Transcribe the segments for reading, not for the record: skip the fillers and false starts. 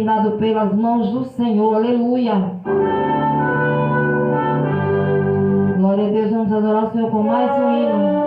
determinado pelas mãos do Senhor. Aleluia. Glória a Deus, vamos adorar o Senhor com mais um hino.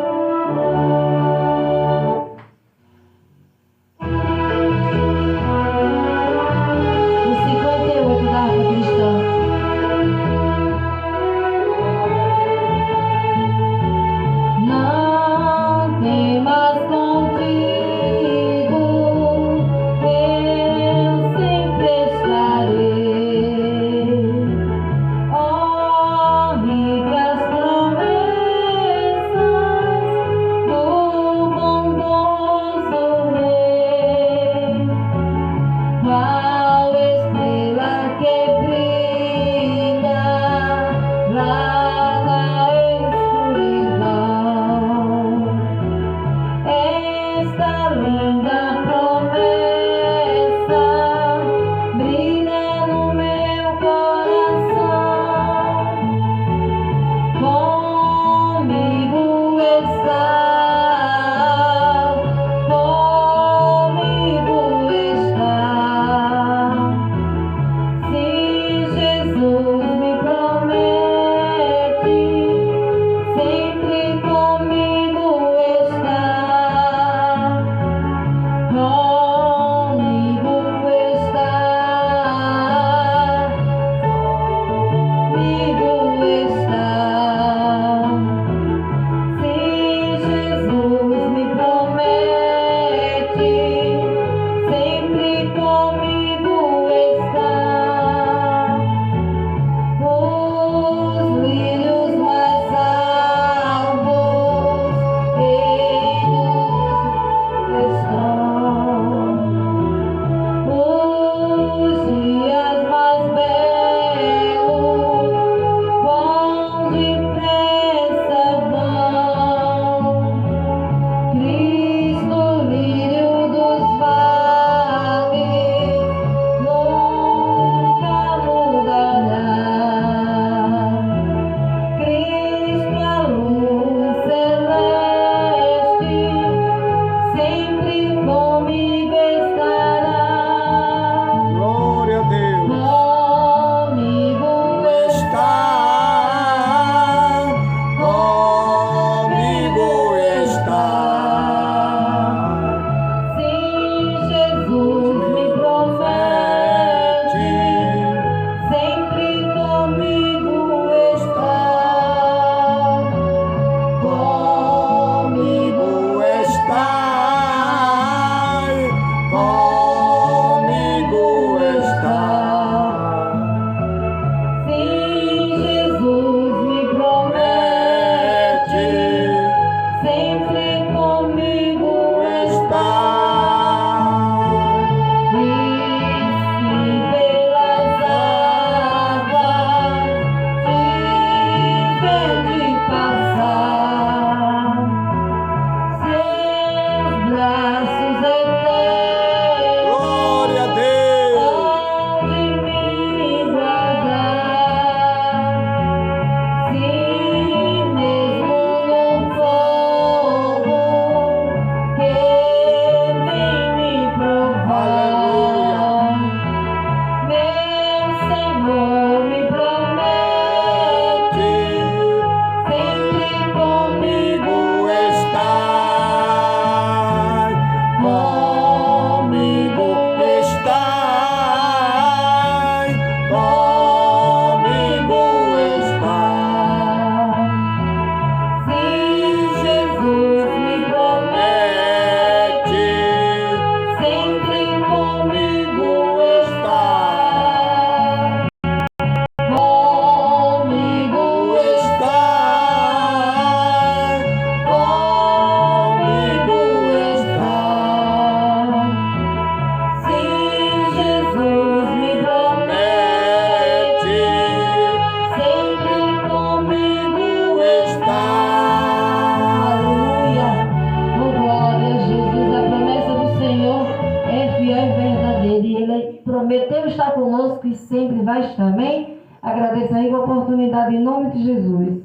prometeu estar conosco e sempre vai estar. Amém? Agradeço aí a oportunidade em nome de Jesus.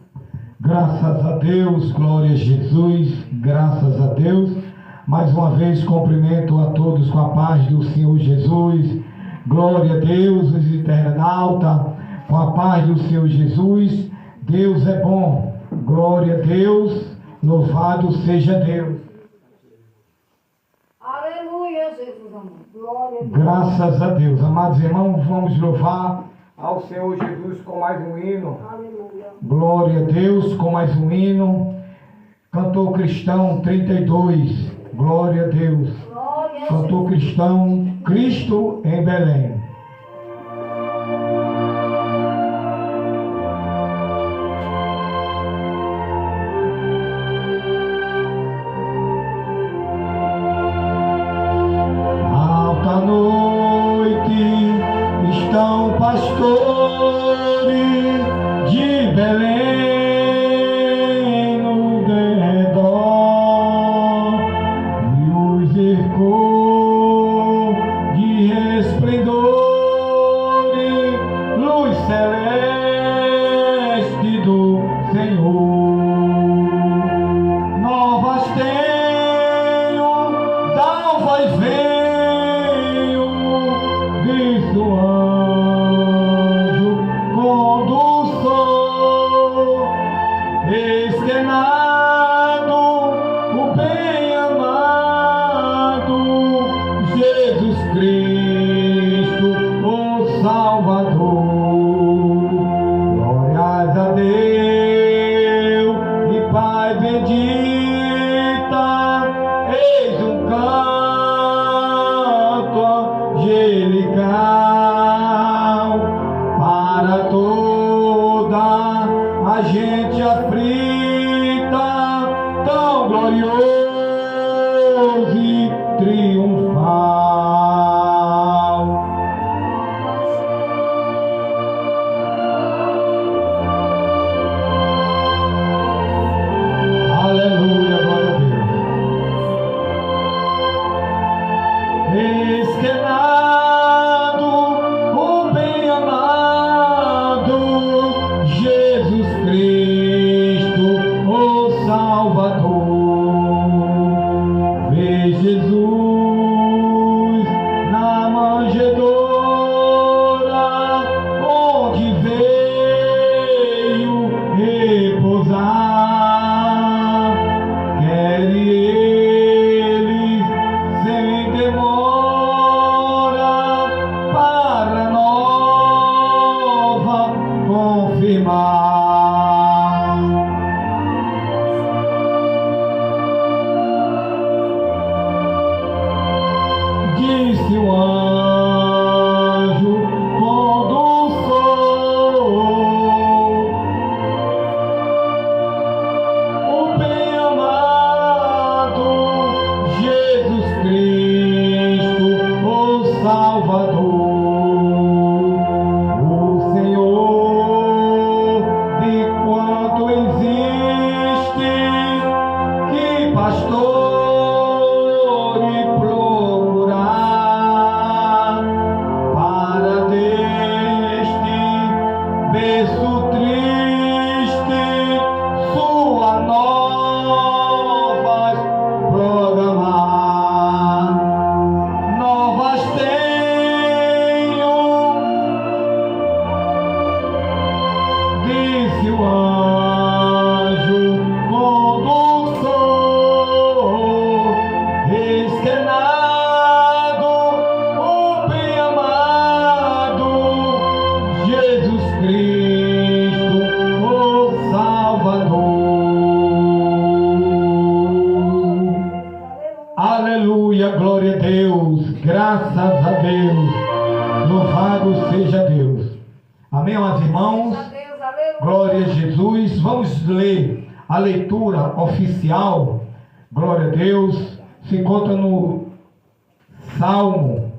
Graças a Deus, glória a Jesus, graças a Deus. Mais uma vez cumprimento a todos com a paz do Senhor Jesus. Glória a Deus, os internautas, com a paz do Senhor Jesus. Deus é bom. Glória a Deus, louvado seja Deus. Aleluia, Jesus, amor. Glória a Deus. Graças a Deus. Amados irmãos, vamos louvar ao Senhor Jesus com mais um hino. Aleluia. Glória a Deus, com mais um hino. Cantor Cristão 32. Glória a Deus. Glória a Cantor Cristão, Cristo em Belém. Alta noite estão pastores de Belém no derredor e os cercou de resplendores, luz celeste do Senhor. Novas tenho, da voz veio, disse o anjo condutor, externado o bem-amado Jesus Cristo, o Salvador. Glórias a Deus e Pai bendita, eis um canto angelical para toda a gente aflita, tão glorioso e triunfal. Aleluia, glória a Deus. Esquenado o bem-amado Jesus Cristo, o Salvador. Vê Jesus na manjedoura, onde veio repousar. Quere eles sem demora para nova confirmar. Disse o anjo condutor, o bem-amado Jesus Cristo, o Salvador. O Senhor, de quanto existe, que pastor e procurar para deste berço triste sua novas programar. Novas tenho, disse o anjo condutor, esquenado o bem-amado Jesus Cristo, o Salvador. Aleluia, glória a Deus, graças a Deus, louvado seja Deus. Amém, amados irmãos? Deus, aleluia. Glória a Jesus. Vamos ler a leitura oficial. Glória a Deus. Se encontra no Salmo.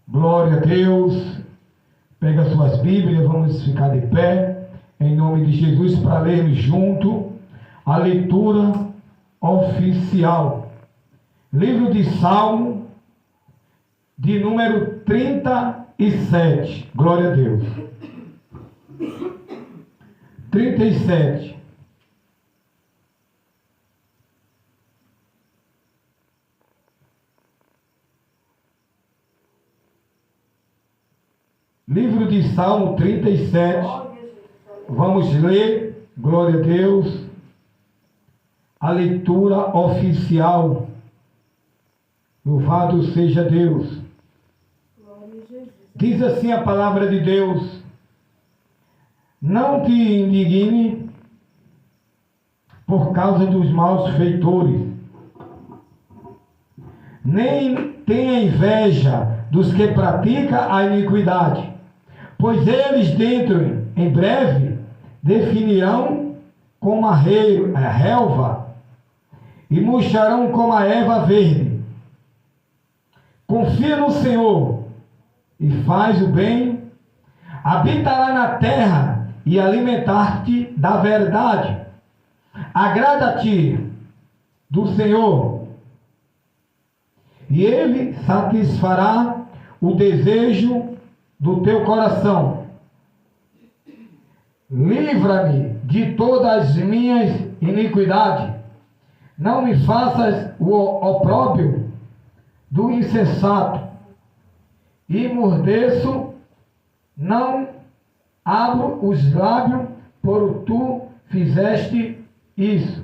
Glória a Deus. Pega suas Bíblias, vamos ficar de pé, em nome de Jesus, para lermos junto a leitura oficial. Livro de Salmo, de número 37. Glória a Deus. 37. Livro de Salmo 37. Vamos ler, glória a Deus, a leitura oficial. Louvado seja Deus. Diz assim a palavra de Deus: não te indigne por causa dos maus feitores, nem tenha inveja dos que praticam a iniquidade, pois eles dentro, em breve, definirão como a relva e murcharão como a erva verde. Confia no Senhor e faz o bem, habitará na terra e alimentar-te da verdade. Agrada-te do Senhor, e Ele satisfará o desejo do teu coração. Livra-me de todas as minhas iniquidades. Não me faças o opróbrio do insensato. E mordeço, não abro os lábios, por tu fizeste isso.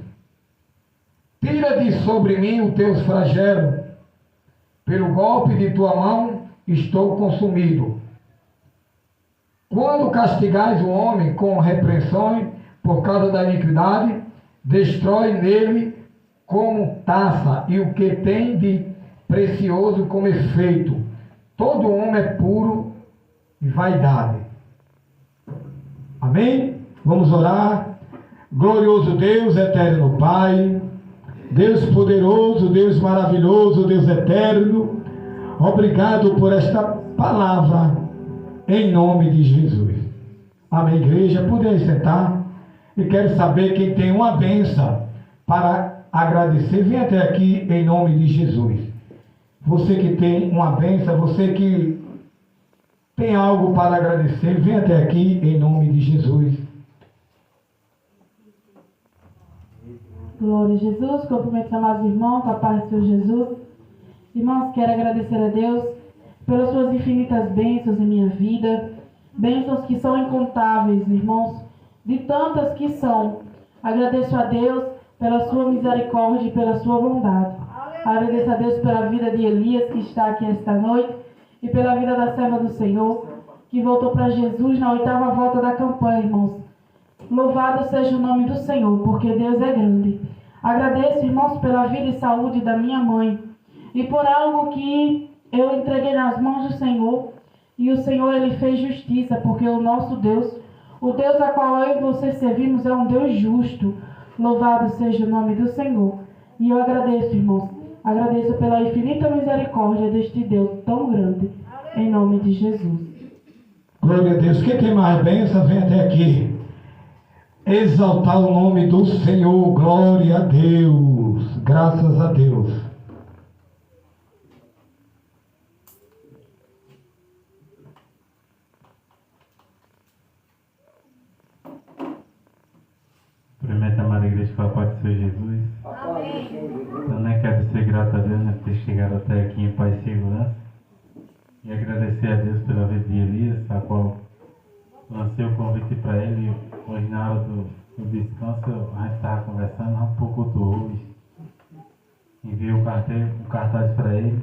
Tira de sobre mim os teus flagelos. Pelo golpe de tua mão estou consumido. Quando castigais o homem com repreensões por causa da iniquidade, destrói nele como taça e o que tem de precioso como efeito. Todo homem é puro e vaidade. Amém? Vamos orar. Glorioso Deus, eterno Pai, Deus poderoso, Deus maravilhoso, Deus eterno, obrigado por esta palavra, em nome de Jesus. Amém, igreja? Podem sentar. E quero saber quem tem uma bênção para agradecer. Vem até aqui em nome de Jesus. Você que tem uma bênção, você que tem algo para agradecer, vem até aqui em nome de Jesus. Glória a Jesus, cumprimento amados irmãos, com a paz do Senhor Jesus. Irmãos, quero agradecer a Deus pelas suas infinitas bênçãos em minha vida, bênçãos que são incontáveis, irmãos, de tantas que são. Agradeço a Deus pela sua misericórdia e pela sua bondade. Agradeço a Deus pela vida de Elias, que está aqui esta noite, e pela vida da serva do Senhor, que voltou para Jesus na 8ª volta da campanha, irmãos. Louvado seja o nome do Senhor, porque Deus é grande. Agradeço, irmãos, pela vida e saúde da minha mãe, e por algo que eu entreguei nas mãos do Senhor, e o Senhor, Ele fez justiça, porque o nosso Deus, o Deus a qual eu e você servimos, é um Deus justo. Louvado seja o nome do Senhor. E eu agradeço, irmãos, agradeço pela infinita misericórdia deste Deus tão grande, em nome de Jesus. Glória a Deus. Quem tem mais bênção, vem até aqui. Exaltar o nome do Senhor. Glória a Deus. Graças a Deus. Primeiro, amada igreja, com a paz do Senhor Jesus. Amém. Também quero ser grato a Deus, né, por ter chegado até aqui em paz e segurança. E agradecer a Deus pela vida de Elias, a qual lancei o convite para ele. Hoje, na hora do descanso, a gente estava conversando um pouco do hoje. Enviei o cartaz para ele.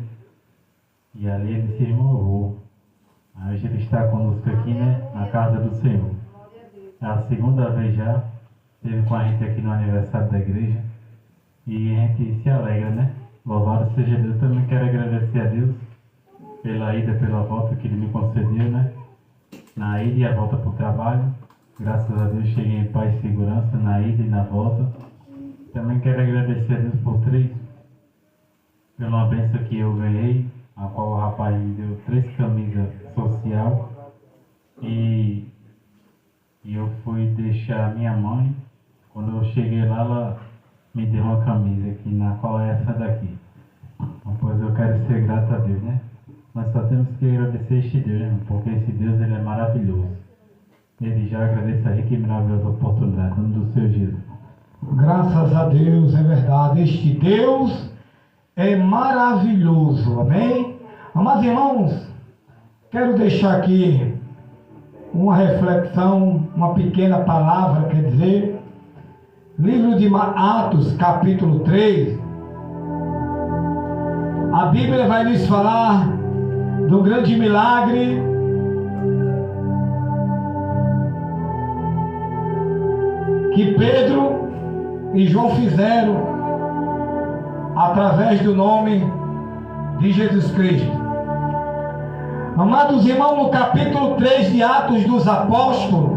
E ali ele se irmão. Aí hoje ele está conosco aqui, né, na casa do Senhor. É a segunda vez já. Esteve com a gente aqui no aniversário da igreja. E a gente se alegra, né? Louvado seja Deus. Também quero agradecer a Deus pela ida, pela volta que Ele me concedeu, né? Na ida e a volta para o trabalho. Graças a Deus cheguei em paz e segurança na ida e na volta. Também quero agradecer a Deus pela uma bênção que eu ganhei, a qual o rapaz me deu 3 camisas social. E eu fui deixar a minha mãe. Quando eu cheguei lá, ela me deu uma camisa aqui, na qual é essa daqui. Pois eu quero ser grato a Deus, né? Nós só temos que agradecer este Deus, né? Porque esse Deus, Ele é maravilhoso. Ele já agradece aí que maravilhosa oportunidade, no nome do Senhor Jesus. Graças a Deus, é verdade. Este Deus é maravilhoso, amém? Amados irmãos, quero deixar aqui uma reflexão, uma pequena palavra, quer dizer, livro de Atos, capítulo 3, a Bíblia vai nos falar do grande milagre que Pedro e João fizeram através do nome de Jesus Cristo. Amados irmãos, no capítulo 3 de Atos dos Apóstolos,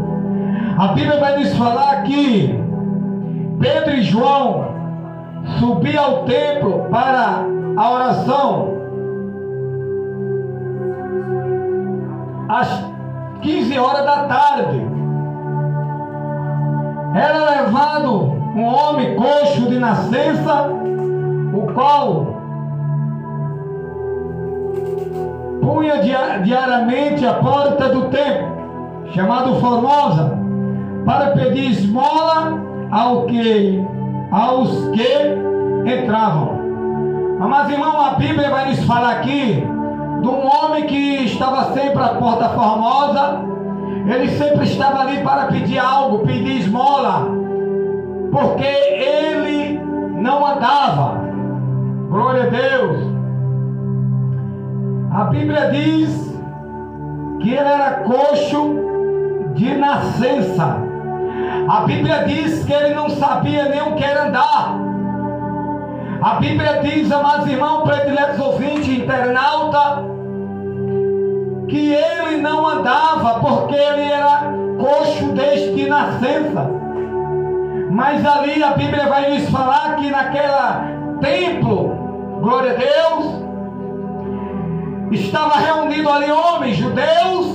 a Bíblia vai nos falar que Pedro e João subiam ao templo para a oração às 15 horas da tarde. Era levado um homem coxo de nascença, o qual punha diariamente a porta do templo, chamado Formosa, para pedir esmola aos que entravam. Mas irmão, a Bíblia vai nos falar aqui de um homem que estava sempre à porta Formosa. Ele sempre estava ali para pedir algo, pedir esmola, porque ele não andava. Glória a Deus. A Bíblia diz que ele era coxo de nascença. A Bíblia diz que ele não sabia nem o que era andar. A Bíblia diz, amados irmãos, prediletos ouvintes, internauta, que ele não andava porque ele era coxo desde nascença. Mas ali a Bíblia vai nos falar que naquele templo, glória a Deus, estava reunido ali homens judeus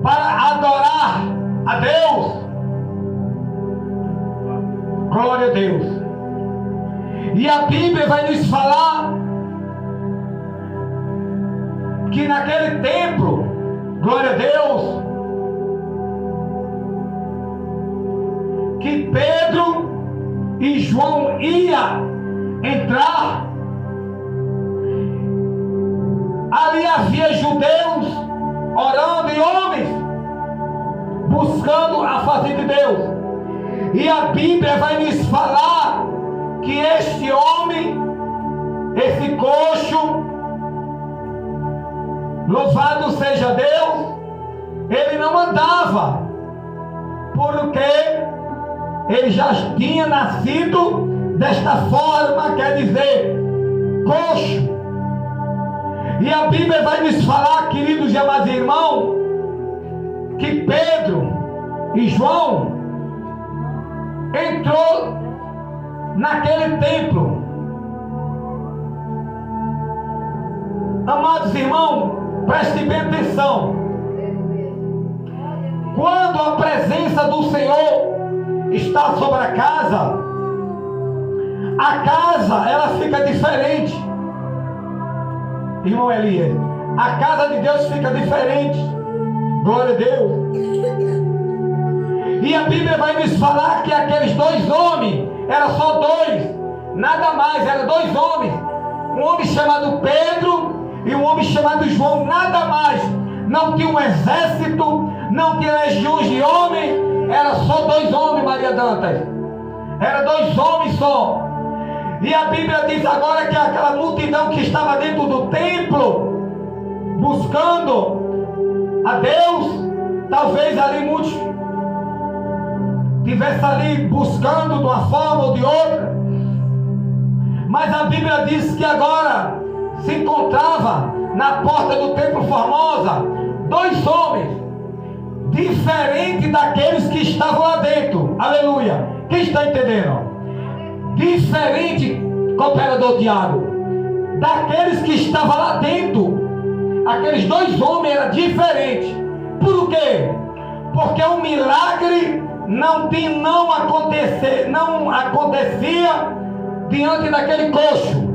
para adorar a Deus. Glória a Deus. E a Bíblia vai nos falar que naquele templo, glória a Deus, que Pedro e João iam entrar. Ali havia judeus orando e homens buscando a face de Deus. E a Bíblia vai nos falar que este homem, esse coxo, louvado seja Deus, ele não andava, porque ele já tinha nascido desta forma, quer dizer, coxo. E a Bíblia vai nos falar, queridos e amados irmãos, que Pedro e João entrou naquele templo. Amados irmãos, prestem bem atenção. Quando a presença do Senhor está sobre a casa ela fica diferente. Irmão Elias, a casa de Deus fica diferente. Glória a Deus. E a Bíblia vai nos falar que aqueles dois homens, eram só dois, nada mais, eram dois homens. Um homem chamado Pedro e um homem chamado João, nada mais. Não tinha um exército, não tinha legiões de homens, era só dois homens, Maria Dantas. Era dois homens só. E a Bíblia diz agora que aquela multidão que estava dentro do templo, buscando a Deus, talvez ali muitos estivessem ali buscando de uma forma ou de outra, mas a Bíblia diz que agora se encontrava na porta do templo Formosa dois homens, diferentes daqueles que estavam lá dentro. Aleluia! Quem está entendendo? Diferente, cooperador Tiago, daqueles que estavam lá dentro. Aqueles dois homens eram diferentes. Por quê? Porque o milagre não acontecia diante daquele coxo,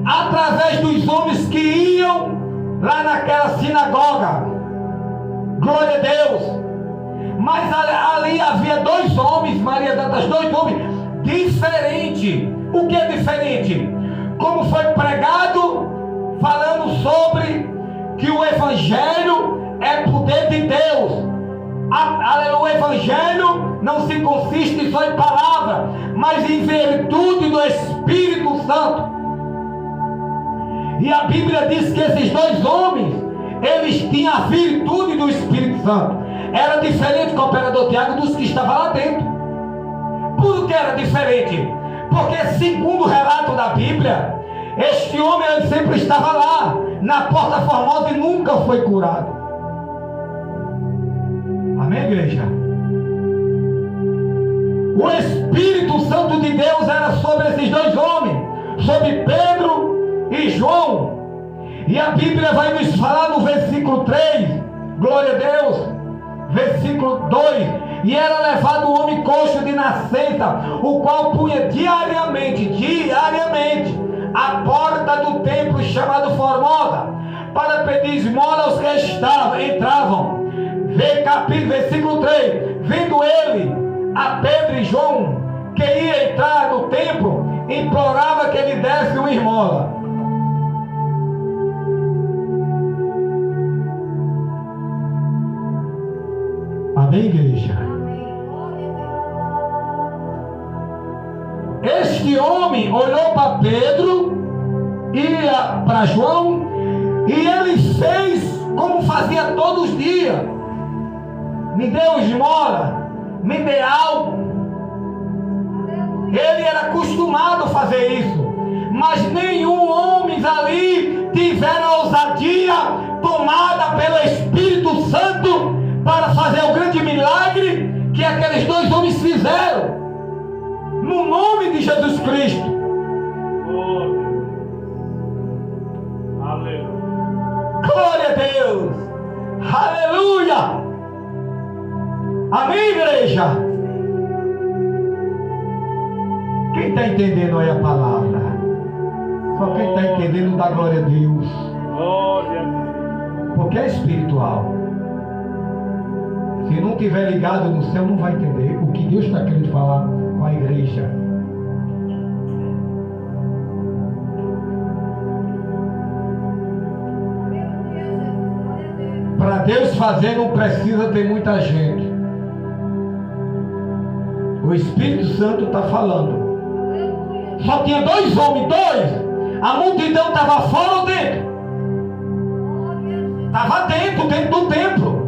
através dos homens que iam lá naquela sinagoga. Glória a Deus. Mas ali havia dois homens, Maria Dantas, dois homens diferente. O que é diferente? Como foi pregado, falando sobre que o Evangelho é poder de Deus. Evangelho não se consiste só em palavra, mas em virtude do Espírito Santo. E a Bíblia diz que esses dois homens, eles tinham a virtude do Espírito Santo. Era diferente com o operador Tiago dos que estavam lá dentro. Por que era diferente? Porque segundo o relato da Bíblia, este homem ele sempre estava lá, na Porta Formosa, e nunca foi curado. Amém, igreja? O Espírito Santo de Deus era sobre esses dois homens, sobre Pedro e João. E a Bíblia vai nos falar no versículo 3, glória a Deus, versículo 2: e era levado o homem coxo de nascença, o qual punha diariamente, a porta do templo chamado Formosa, para pedir esmola aos que entravam. Versículo 3: vendo ele a Pedro e João, que ia entrar no templo, implorava que lhe desse uma esmola. Amém, igreja? Este homem olhou para Pedro e para João, e ele fez como fazia todos os dias: me dê esmola, me dê algo. Ele era acostumado a fazer isso, mas nenhum homem ali tiveram a ousadia tomada pelo Espírito Santo para fazer o grande milagre que aqueles dois homens fizeram, no nome de Jesus Cristo. Glória a Deus, aleluia, amém, igreja? Quem está entendendo aí a palavra? Só quem está entendendo dá glória a Deus, porque é espiritual. Se não estiver ligado no céu, não vai entender o que Deus está querendo falar com a igreja. Para Deus fazer não precisa ter muita gente. O Espírito Santo está falando. Só tinha dois homens, a multidão estava fora ou dentro? Estava dentro do templo.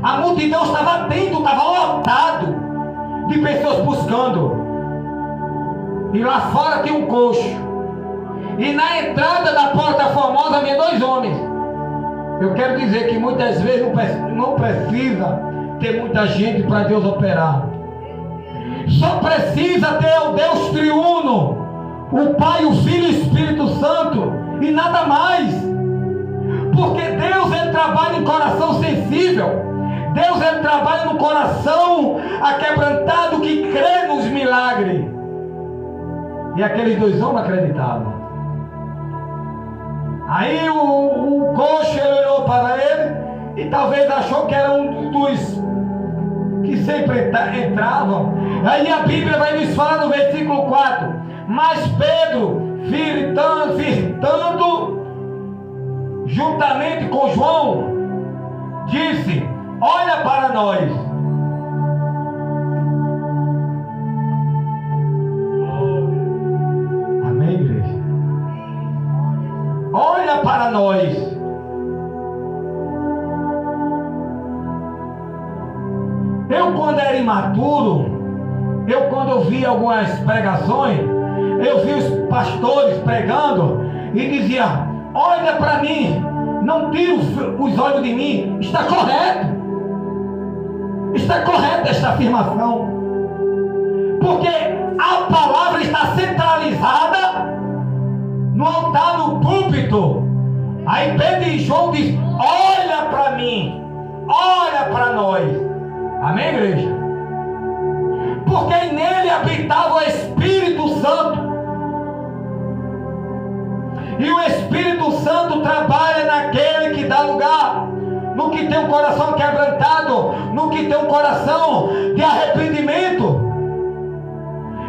A multidão estava dentro, estava lotado de pessoas buscando. E lá fora tinha um coxo. E na entrada da Porta Formosa havia dois homens. Eu quero dizer que muitas vezes não precisa ter muita gente para Deus operar. Só precisa ter o Deus triuno, o Pai, o Filho e o Espírito Santo, e nada mais. Porque Deus ele trabalha em coração sensível. Deus ele trabalha no coração aquebrantado que crê nos milagres. E aqueles dois homens acreditavam. Aí o coxo olhou para ele e talvez achou que era um dos que sempre entravam. Aí a Bíblia vai nos falar no versículo 4: mas Pedro, fitando juntamente com João, disse: olha para nós. Amém, igreja? Olha para nós. Eu, quando era imaturo, quando eu via algumas pregações, eu vi os pastores pregando e dizia: olha para mim, não tira os olhos de mim. Está correto. Está correta esta afirmação, porque a palavra está centralizada no altar, no púlpito. Aí Pedro e João diz: olha para mim, olha para nós. Amém, igreja? Porque nele habitava o Espírito Santo. E o Espírito Santo trabalha naquele que dá lugar, no que tem um coração quebrantado, no que tem um coração de arrependimento.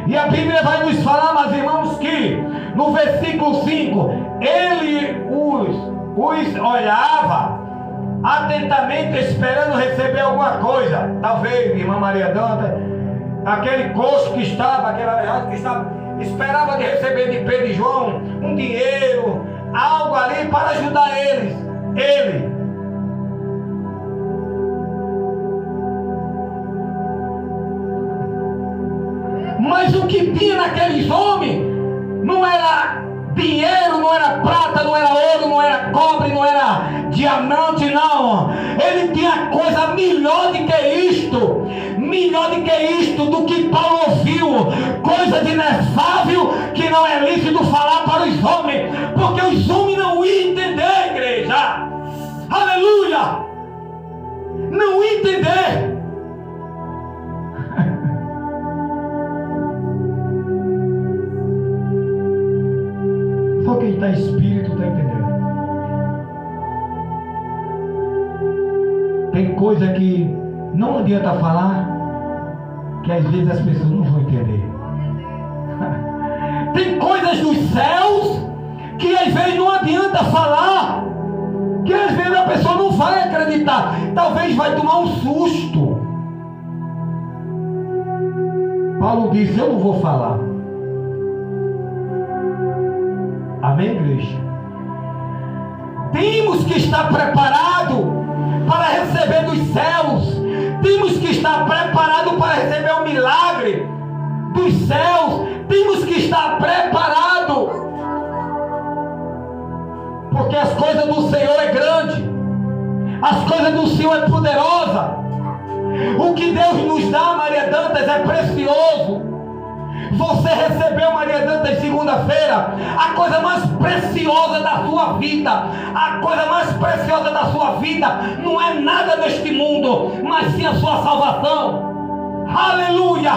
E a Bíblia vai nos falar, meus irmãos, que no versículo 5, ele os olhava atentamente esperando receber alguma coisa. Talvez, irmã Maria Danta, aquele coxo que estava, esperava de receber de Pedro e João um dinheiro, algo ali para ajudar eles. Mas o que tinha naqueles homens não era dinheiro, não era prata, não era ouro, não era cobre, não era diamante, não. Ele tinha coisa melhor do que isto, do que Paulo ouviu, coisa de inefável que não é lícito falar para os homens, porque os homens não iam entender, igreja. Aleluia! Não iam entender. Só quem está espírito está entendendo. Tem coisa que não adianta falar, que às vezes as pessoas não vão entender. Tem coisas dos céus que às vezes não adianta falar, que às vezes a pessoa não vai acreditar, talvez vai tomar um susto. Paulo disse: eu não vou falar. Amém, igreja? Temos que estar preparados para receber dos céus. Temos que estar preparados para receber o milagre dos céus. Temos que estar preparados, porque as coisas do Senhor é grande, as coisas do Senhor é poderosa. O que Deus nos dá, Maria Dantas, é precioso. Você recebeu, Maria Dantas, segunda-feira, a coisa mais preciosa da sua vida. A coisa mais preciosa da sua vida não é nada neste mundo, mas sim a sua salvação. Aleluia!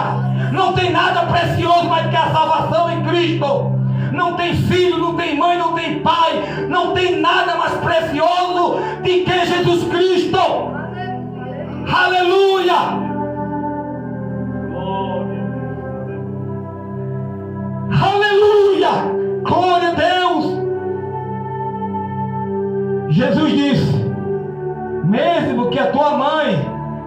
Não tem nada precioso mais que a salvação em Cristo. Não tem filho, não tem mãe, não tem pai, não tem nada mais precioso do que Jesus Cristo. Aleluia! Aleluia! Glória a Deus! Jesus disse: mesmo que a tua mãe,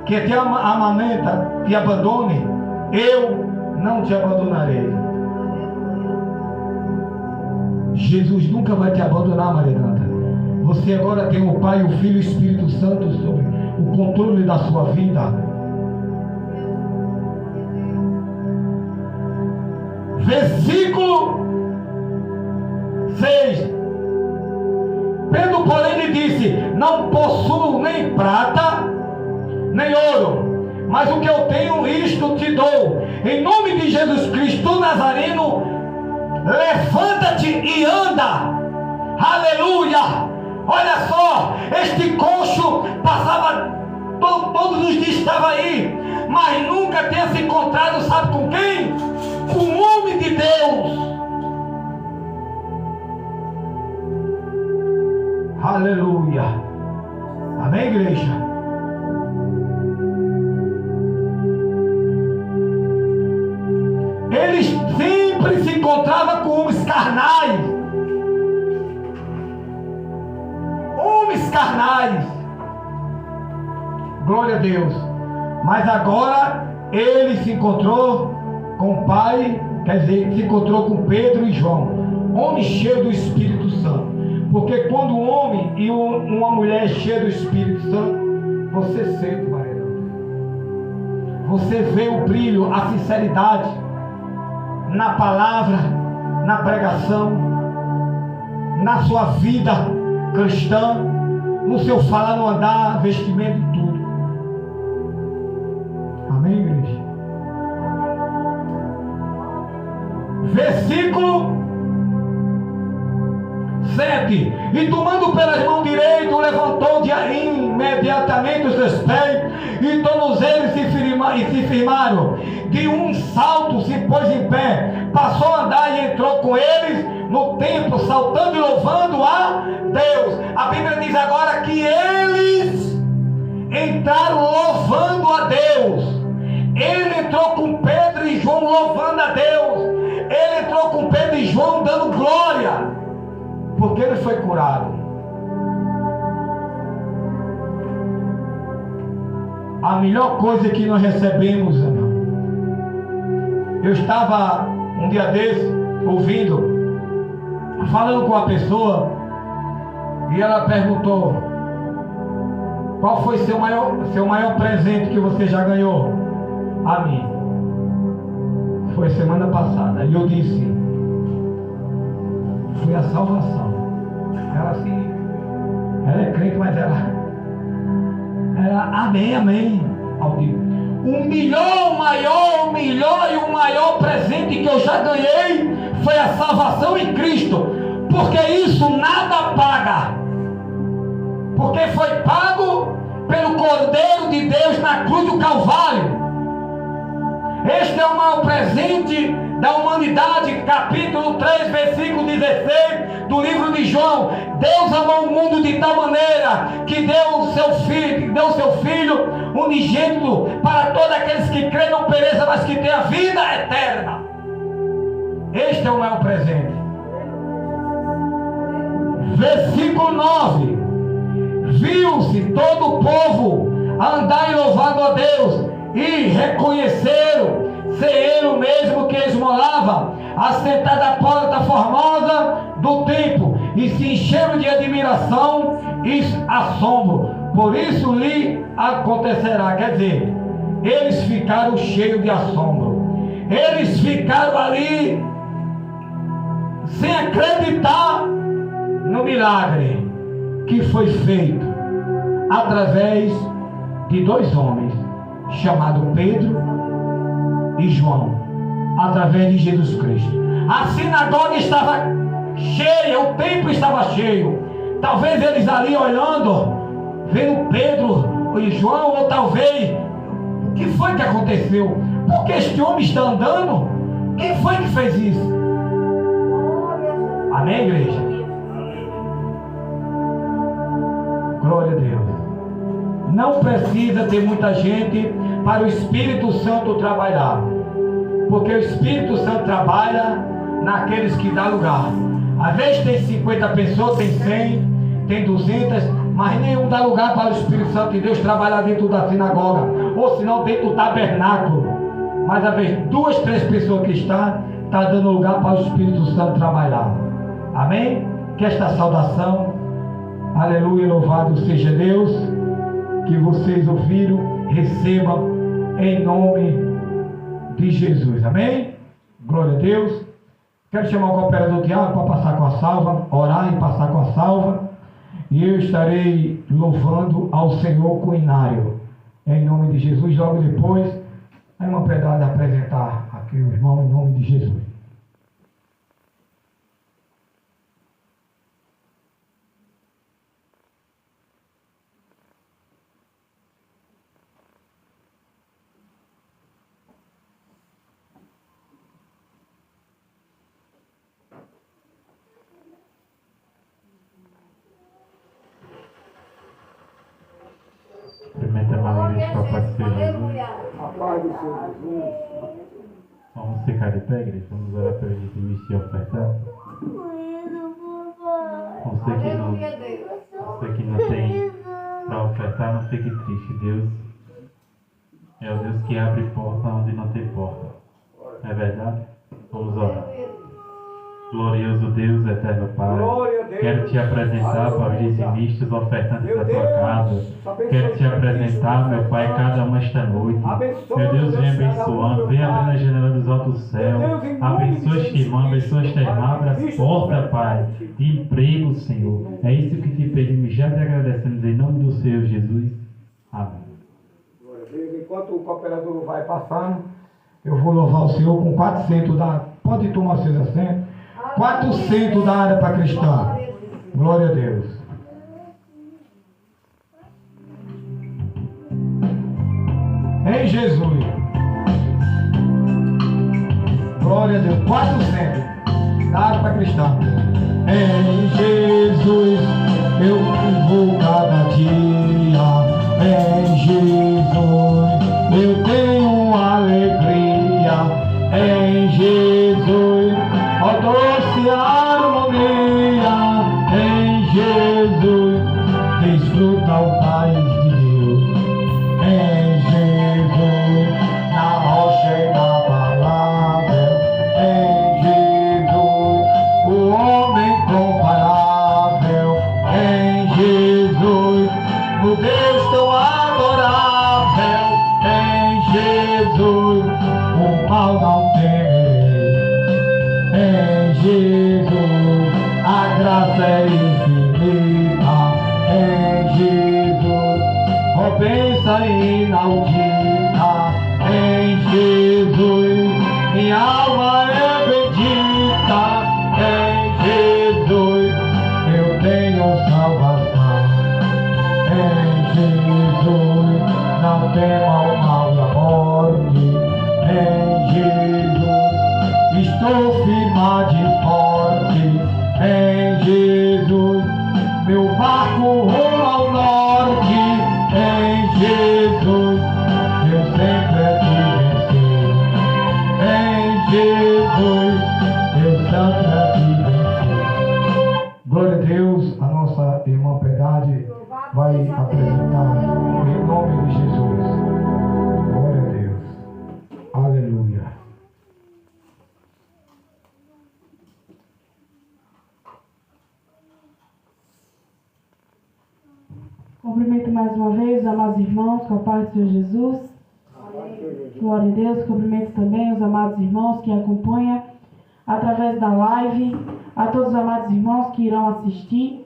que te amamenta, te abandone, eu não te abandonarei. Jesus nunca vai te abandonar, Maria Danta. Você agora tem o Pai, o Filho e o Espírito Santo sobre o controle da sua vida. Versículo 6. Pedro, porém, lhe disse: não possuo nem prata, nem ouro, mas o que eu tenho, isto te dou. Em nome de Jesus Cristo Nazareno, levanta-te e anda. Aleluia! Olha só, este coxo passava todos os dias, estava aí, mas nunca tinha se encontrado, sabe com quem? Com o homem de Deus. Aleluia. Amém, igreja? Ele sempre se encontrava com homens carnais. Homens carnais. Glória a Deus. Mas agora ele se encontrou com o Pai, quer dizer, se encontrou com Pedro e João, homens cheios do Espírito Santo. Porque quando um homem e uma mulher é cheia do Espírito Santo, você sente, Maria, você vê o brilho, a sinceridade na palavra, na pregação, na sua vida cristã, no seu falar, no andar, vestimento e tudo. Amém, igreja? Versículo 7. E tomando pelas mãos direitas, levantou imediatamente os seus pés, e todos eles se firmaram. De um salto se pôs em pé, passou a andar e entrou com eles no templo, saltando e louvando a Deus. A Bíblia diz agora que eles entraram louvando a Deus. Ele entrou com Pedro e João louvando a Deus. Ele entrou com Pedro e João dando glória, porque ele foi curado. a melhor coisa que nós recebemos, irmão. Eu estava um dia desse ouvindo, falando com a pessoa, e ela perguntou: qual foi seu maior presente que você já ganhou? A mim. Foi semana passada. E eu disse: foi a salvação. Ela assim, ela é crente, mas ela amém, amém. O melhor e o maior presente que eu já ganhei foi a salvação em Cristo. Porque isso nada paga. Porque foi pago pelo Cordeiro de Deus na cruz do Calvário. Este é o maior presente da humanidade, capítulo 3, versículo 16 do livro de João. Deus amou o mundo de tal maneira que deu o seu filho unigênito para todos aqueles que creem não pereçam, mas que tenham a vida eterna. Este é o maior presente. Versículo 9: viu-se todo o povo andar e louvando a Deus, e reconheceram ser ele o mesmo que esmolava, assentado à porta formosa do templo, e se encheram de admiração e assombro. Por isso lhe acontecerá. Quer dizer, eles ficaram cheios de assombro. Eles ficaram ali sem acreditar no milagre que foi feito através de dois homens, chamados Pedro e João, através de Jesus Cristo. A sinagoga estava cheia, o templo estava cheio. Talvez eles ali olhando, vendo Pedro e João, ou talvez, o que foi que aconteceu? Por que este homem está andando? Quem foi que fez isso? Amém, igreja? Glória a Deus. Não precisa ter muita gente para o Espírito Santo trabalhar, porque o Espírito Santo trabalha naqueles que dá lugar. Às vezes tem 50 pessoas, tem 100, tem 200, mas nenhum dá lugar para o Espírito Santo de Deus trabalhar dentro da sinagoga, ou senão dentro do tabernáculo. Mas às vezes 2, 3 pessoas que está dando lugar para o Espírito Santo trabalhar. Amém? Que esta saudação, aleluia, louvado seja Deus, que vocês ouviram, recebam em nome de Jesus. Amém? Glória a Deus. Quero chamar o cooperador Tiago para passar com a salva, orar e passar com a salva, e eu estarei louvando ao Senhor com o inário, em nome de Jesus. Logo depois, a irmã Piedade apresentar aqui o irmão em nome de Jesus. Experimenta a Maria com a paz de Jesus. A paz do Senhor Jesus. Vamos ficar de pé, igreja. Vamos orar pelo dízimo e ofertar. Você que não tem para ofertar, não fique triste. Deus é o Deus que abre porta onde não tem porta. É verdade? Vamos orar. Glorioso Deus, eterno Pai, quero te apresentar para os dizimistas, ofertantes da tua casa. Quero te apresentar, meu Pai, cada um esta noite. Meu Deus, vem abençoando, vem abrindo a janela dos altos céus. Abençoa este irmão, abençoa esta irmã, abre as portas, Pai, de emprego, Senhor. É isso que te pedimos, já te agradecemos em nome do Senhor Jesus. Amém. Glória a Deus. Enquanto o cooperador vai passando, eu vou louvar o Senhor com 400 da... Pode tomar seus assentos. 400 da área para cristã. Glória a Deus. Em Jesus. Glória a Deus. 400 da área para cristã. Em Jesus eu vou cada dia. Em Jesus eu tenho alegria. Em Jesus, ó doce harmonia, em Jesus, desfruta o paz de Deus. Em graça é infinita em Jesus. Oh, bênção inaudita em Jesus. Minha alma é bendita em Jesus. Eu tenho salvação em Jesus. Não tema o mal e a morte em Jesus. Estou firmado e forte em Jesus. Meu barco rumo ao norte em Jesus. Eu sempre é de vencer em Jesus. Eu sempre é de vencer. Glória a Deus. A nossa irmã Piedade vai apresentar em nome de Jesus. Glória a Deus. Aleluia. Cumprimento mais uma vez os amados irmãos com a paz do Senhor Jesus. Glória a Deus. Cumprimento também os amados irmãos que acompanham através da live, a todos os amados irmãos que irão assistir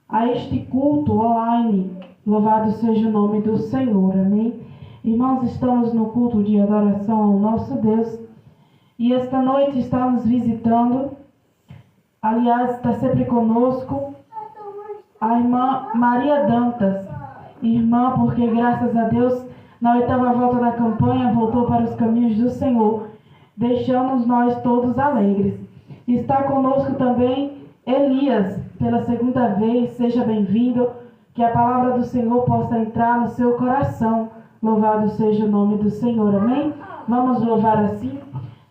a este culto online. Louvado seja o nome do Senhor. Amém. Irmãos, estamos no culto de adoração ao nosso Deus e esta noite está nos visitando, aliás, está sempre conosco a irmã Maria Dantas, irmã, porque graças a Deus, na 8ª volta da campanha, voltou para os caminhos do Senhor, deixando nós todos alegres. Está conosco também Elias, pela 2ª vez, seja bem-vindo, que a palavra do Senhor possa entrar no seu coração. Louvado seja o nome do Senhor, amém? Vamos louvar assim.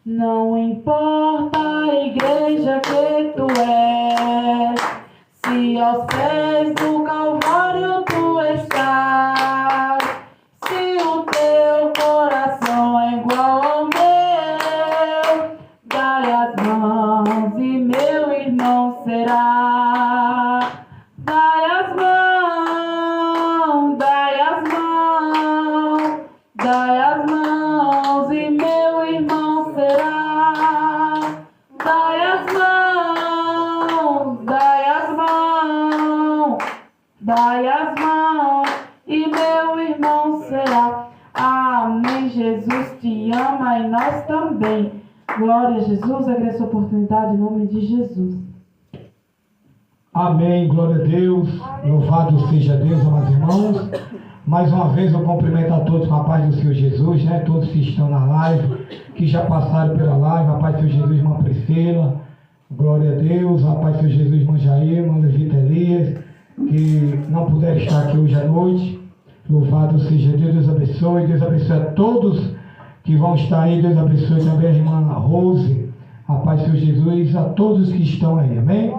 Não importa a igreja que tu és, se aos pés do Calvário tu estás, se o teu coração é igual ao meu, dai as mãos e meu irmão será. Dai as mãos, dai as mãos, dai as mãos e meu irmão será. Dai as mãos, dai as mãos, dai as mãos e meu irmão será. Amém. Jesus te ama e nós também. Glória a Jesus. Agradeço a oportunidade em nome de Jesus. Amém, glória a Deus, louvado seja Deus, amados irmãos. Mais uma vez eu cumprimento a todos com a paz do Senhor Jesus, né? Todos que estão na live, que já passaram pela live, a paz do Senhor Jesus, irmã Priscila, glória a Deus, a paz do Senhor Jesus, irmã Jair, irmã Levita Elias, que não puderam estar aqui hoje à noite. Louvado seja Deus, Deus abençoe a todos que vão estar aí, Deus abençoe também a irmã Rose, a paz do Senhor Jesus, a todos que estão aí, amém?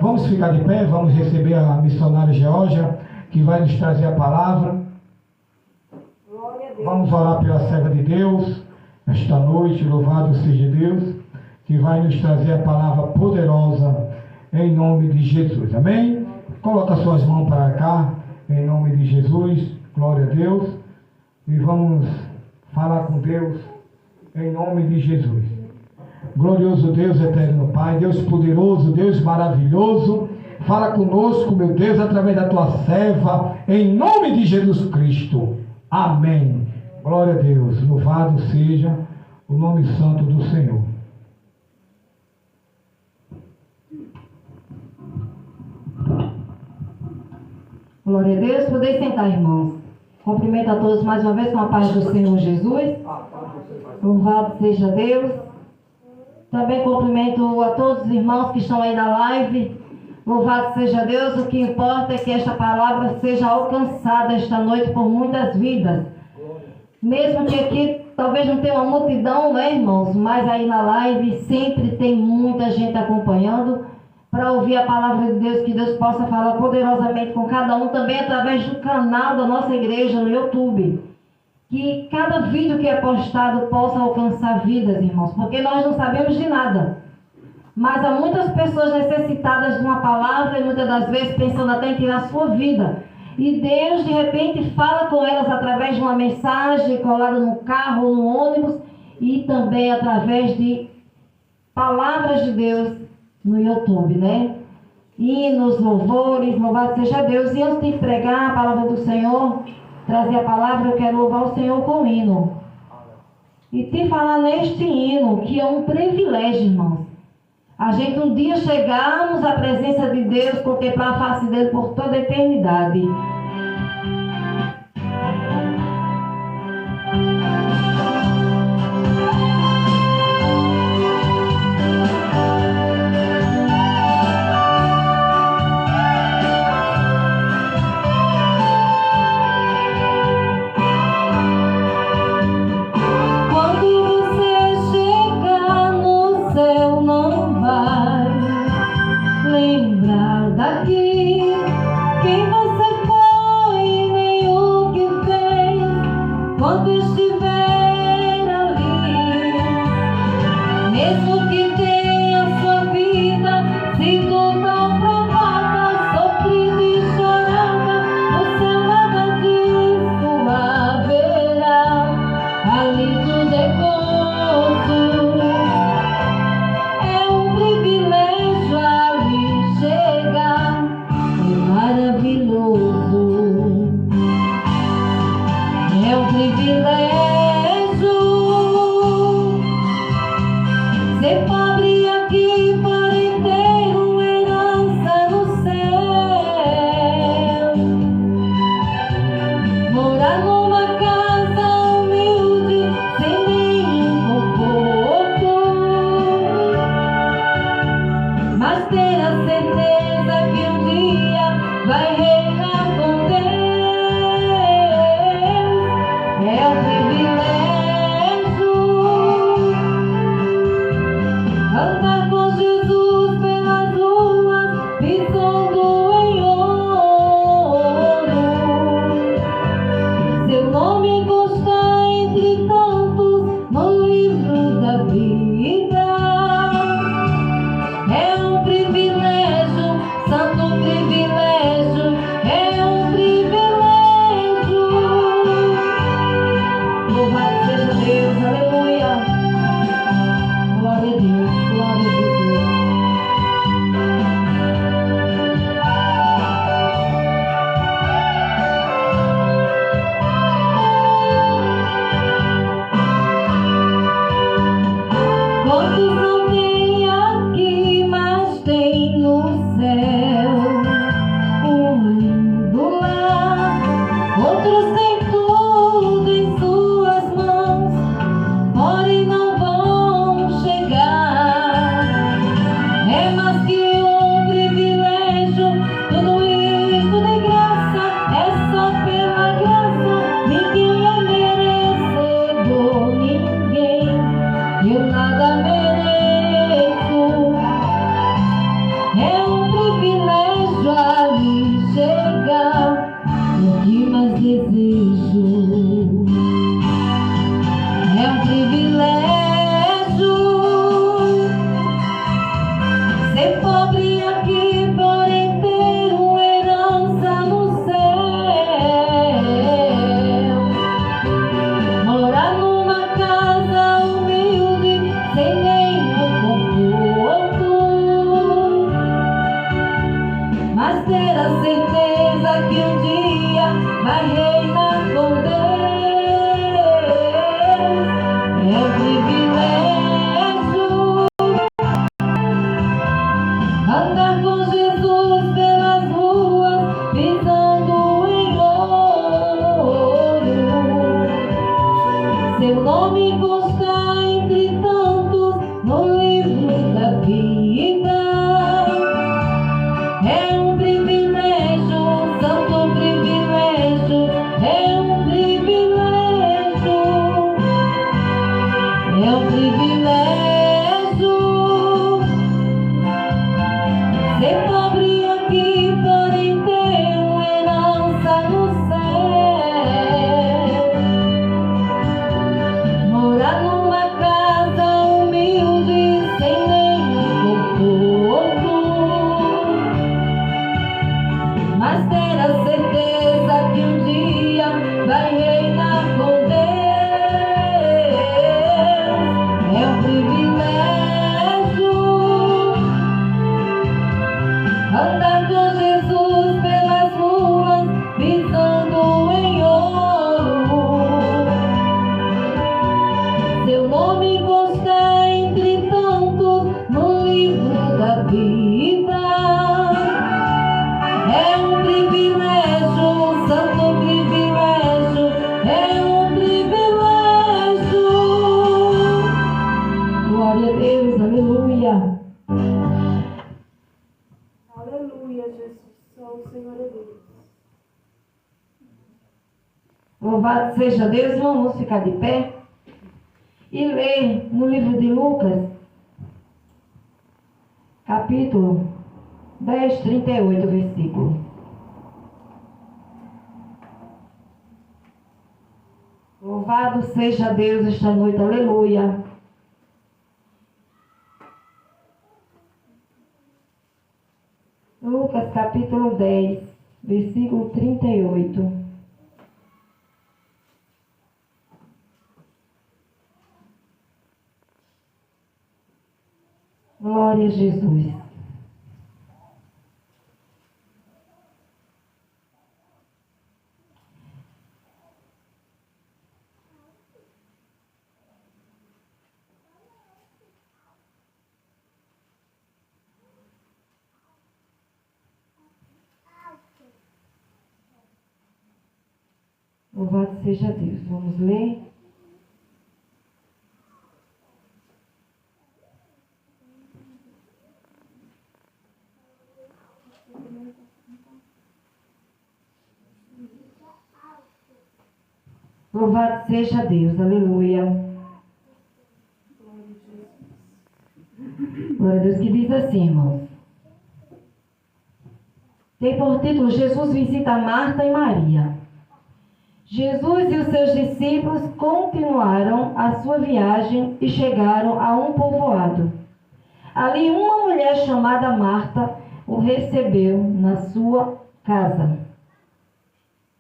Vamos ficar de pé, vamos receber a missionária Geórgia, que vai nos trazer a palavra. Vamos orar pela serva de Deus, esta noite, louvado seja Deus, que vai nos trazer a palavra poderosa, em nome de Jesus, amém? Coloca suas mãos para cá, em nome de Jesus, glória a Deus, e vamos falar com Deus, em nome de Jesus. Glorioso Deus, eterno Pai, Deus poderoso, Deus maravilhoso, fala conosco, meu Deus, através da tua serva, em nome de Jesus Cristo. Amém. Glória a Deus, louvado seja o nome santo do Senhor. Glória a Deus. Podeis sentar, irmãos. Cumprimento a todos mais uma vez com a paz do Senhor Jesus. Louvado seja Deus. Também cumprimento a todos os irmãos que estão aí na live. Louvado seja Deus. O que importa é que esta palavra seja alcançada esta noite por muitas vidas. Mesmo que aqui talvez não tenha uma multidão, né, irmãos? Mas aí na live sempre tem muita gente acompanhando para ouvir a palavra de Deus, que Deus possa falar poderosamente com cada um, também através do canal da nossa igreja no YouTube. Que cada vídeo que é postado possa alcançar vidas, irmãos, porque nós não sabemos de nada. Mas há muitas pessoas necessitadas de uma palavra e muitas das vezes pensando até em tirar a sua vida. E Deus, de repente, fala com elas através de uma mensagem colada no carro, no ônibus, e também através de palavras de Deus no YouTube, né? hinos, louvores, louvado seja Deus. E antes de pregar a palavra do Senhor, trazer a palavra, eu quero louvar o Senhor com o hino. E te falar neste hino, que é um privilégio, irmãos. A gente um dia chegarmos à presença de Deus, contemplar a face dele por toda a eternidade. Morar Louvado seja Deus. Vamos ficar de pé e ler no livro de Lucas, capítulo 10, 38, versículo. Louvado seja Deus esta noite, aleluia. Lucas capítulo 10, versículo 38. Glória a Jesus. Louvado seja Deus. Vamos ler. Louvado seja Deus. Aleluia. Glória a Deus, que diz assim, irmãos. Tem por título Jesus visita Marta e Maria. Jesus e os seus discípulos continuaram a sua viagem e chegaram a um povoado. Ali uma mulher chamada Marta o recebeu na sua casa.